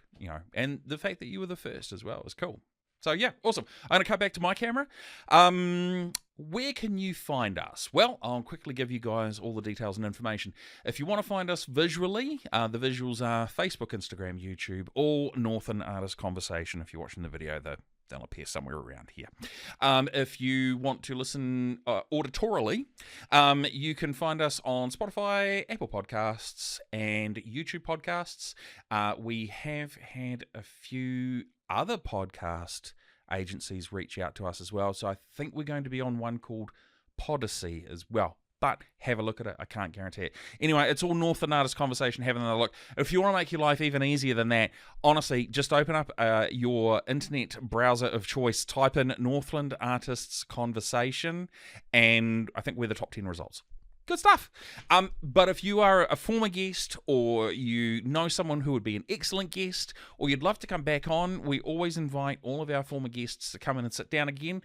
and the fact that you were the first as well is cool. So yeah, awesome. I'm going to cut back to my camera. Where can you find us? Well, I'll quickly give you guys all the details and information. If you want to find us visually, the visuals are Facebook, Instagram, YouTube, or Northland Artists Conversation. If you're watching the video, they'll appear somewhere around here. If you want to listen auditorily, you can find us on Spotify, Apple Podcasts, and YouTube Podcasts. We have had a few other podcast agencies reach out to us as well, so I think we're going to be on one called Podyssey as well. But have a look at it. I can't guarantee it. Anyway, it's all Northland Artists Conversation. Have another look. If you want to make your life even easier than that, honestly, just open up your internet browser of choice, type in Northland Artists Conversation, and I think we're the top 10 results. Good stuff. But if you are a former guest, or you know someone who would be an excellent guest, or you'd love to come back on, we always invite all of our former guests to come in and sit down again.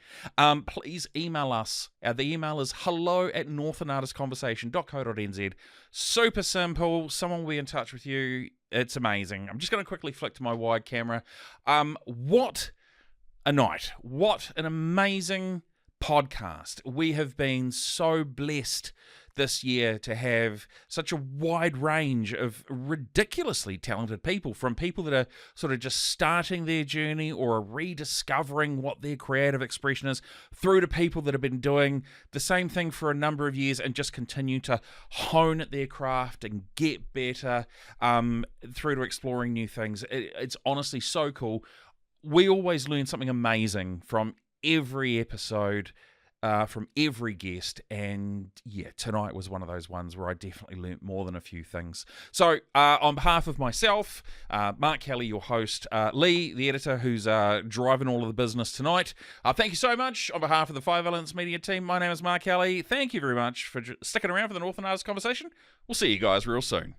Please email us. The email is hello@northlandartistsconversation.co.nz. Super simple. Someone will be in touch with you. It's amazing. I'm just going to quickly flick to my wide camera. What a night. What an amazing podcast. We have been so blessed this year to have such a wide range of ridiculously talented people, from people that are sort of just starting their journey or are rediscovering what their creative expression is, through to people that have been doing the same thing for a number of years and just continue to hone at their craft and get better, through to exploring new things. It's honestly so cool. We always learn something amazing from every episode, from every guest, and yeah, tonight was one of those ones where I definitely learnt more than a few things. So on behalf of myself, Mark Kelly, your host, Lee, the editor, who's driving all of the business tonight, thank you so much. On behalf of the Five Elements Media team, my name is Mark Kelly. Thank you very much for sticking around for the Northland Artists Conversation. We'll see you guys real soon.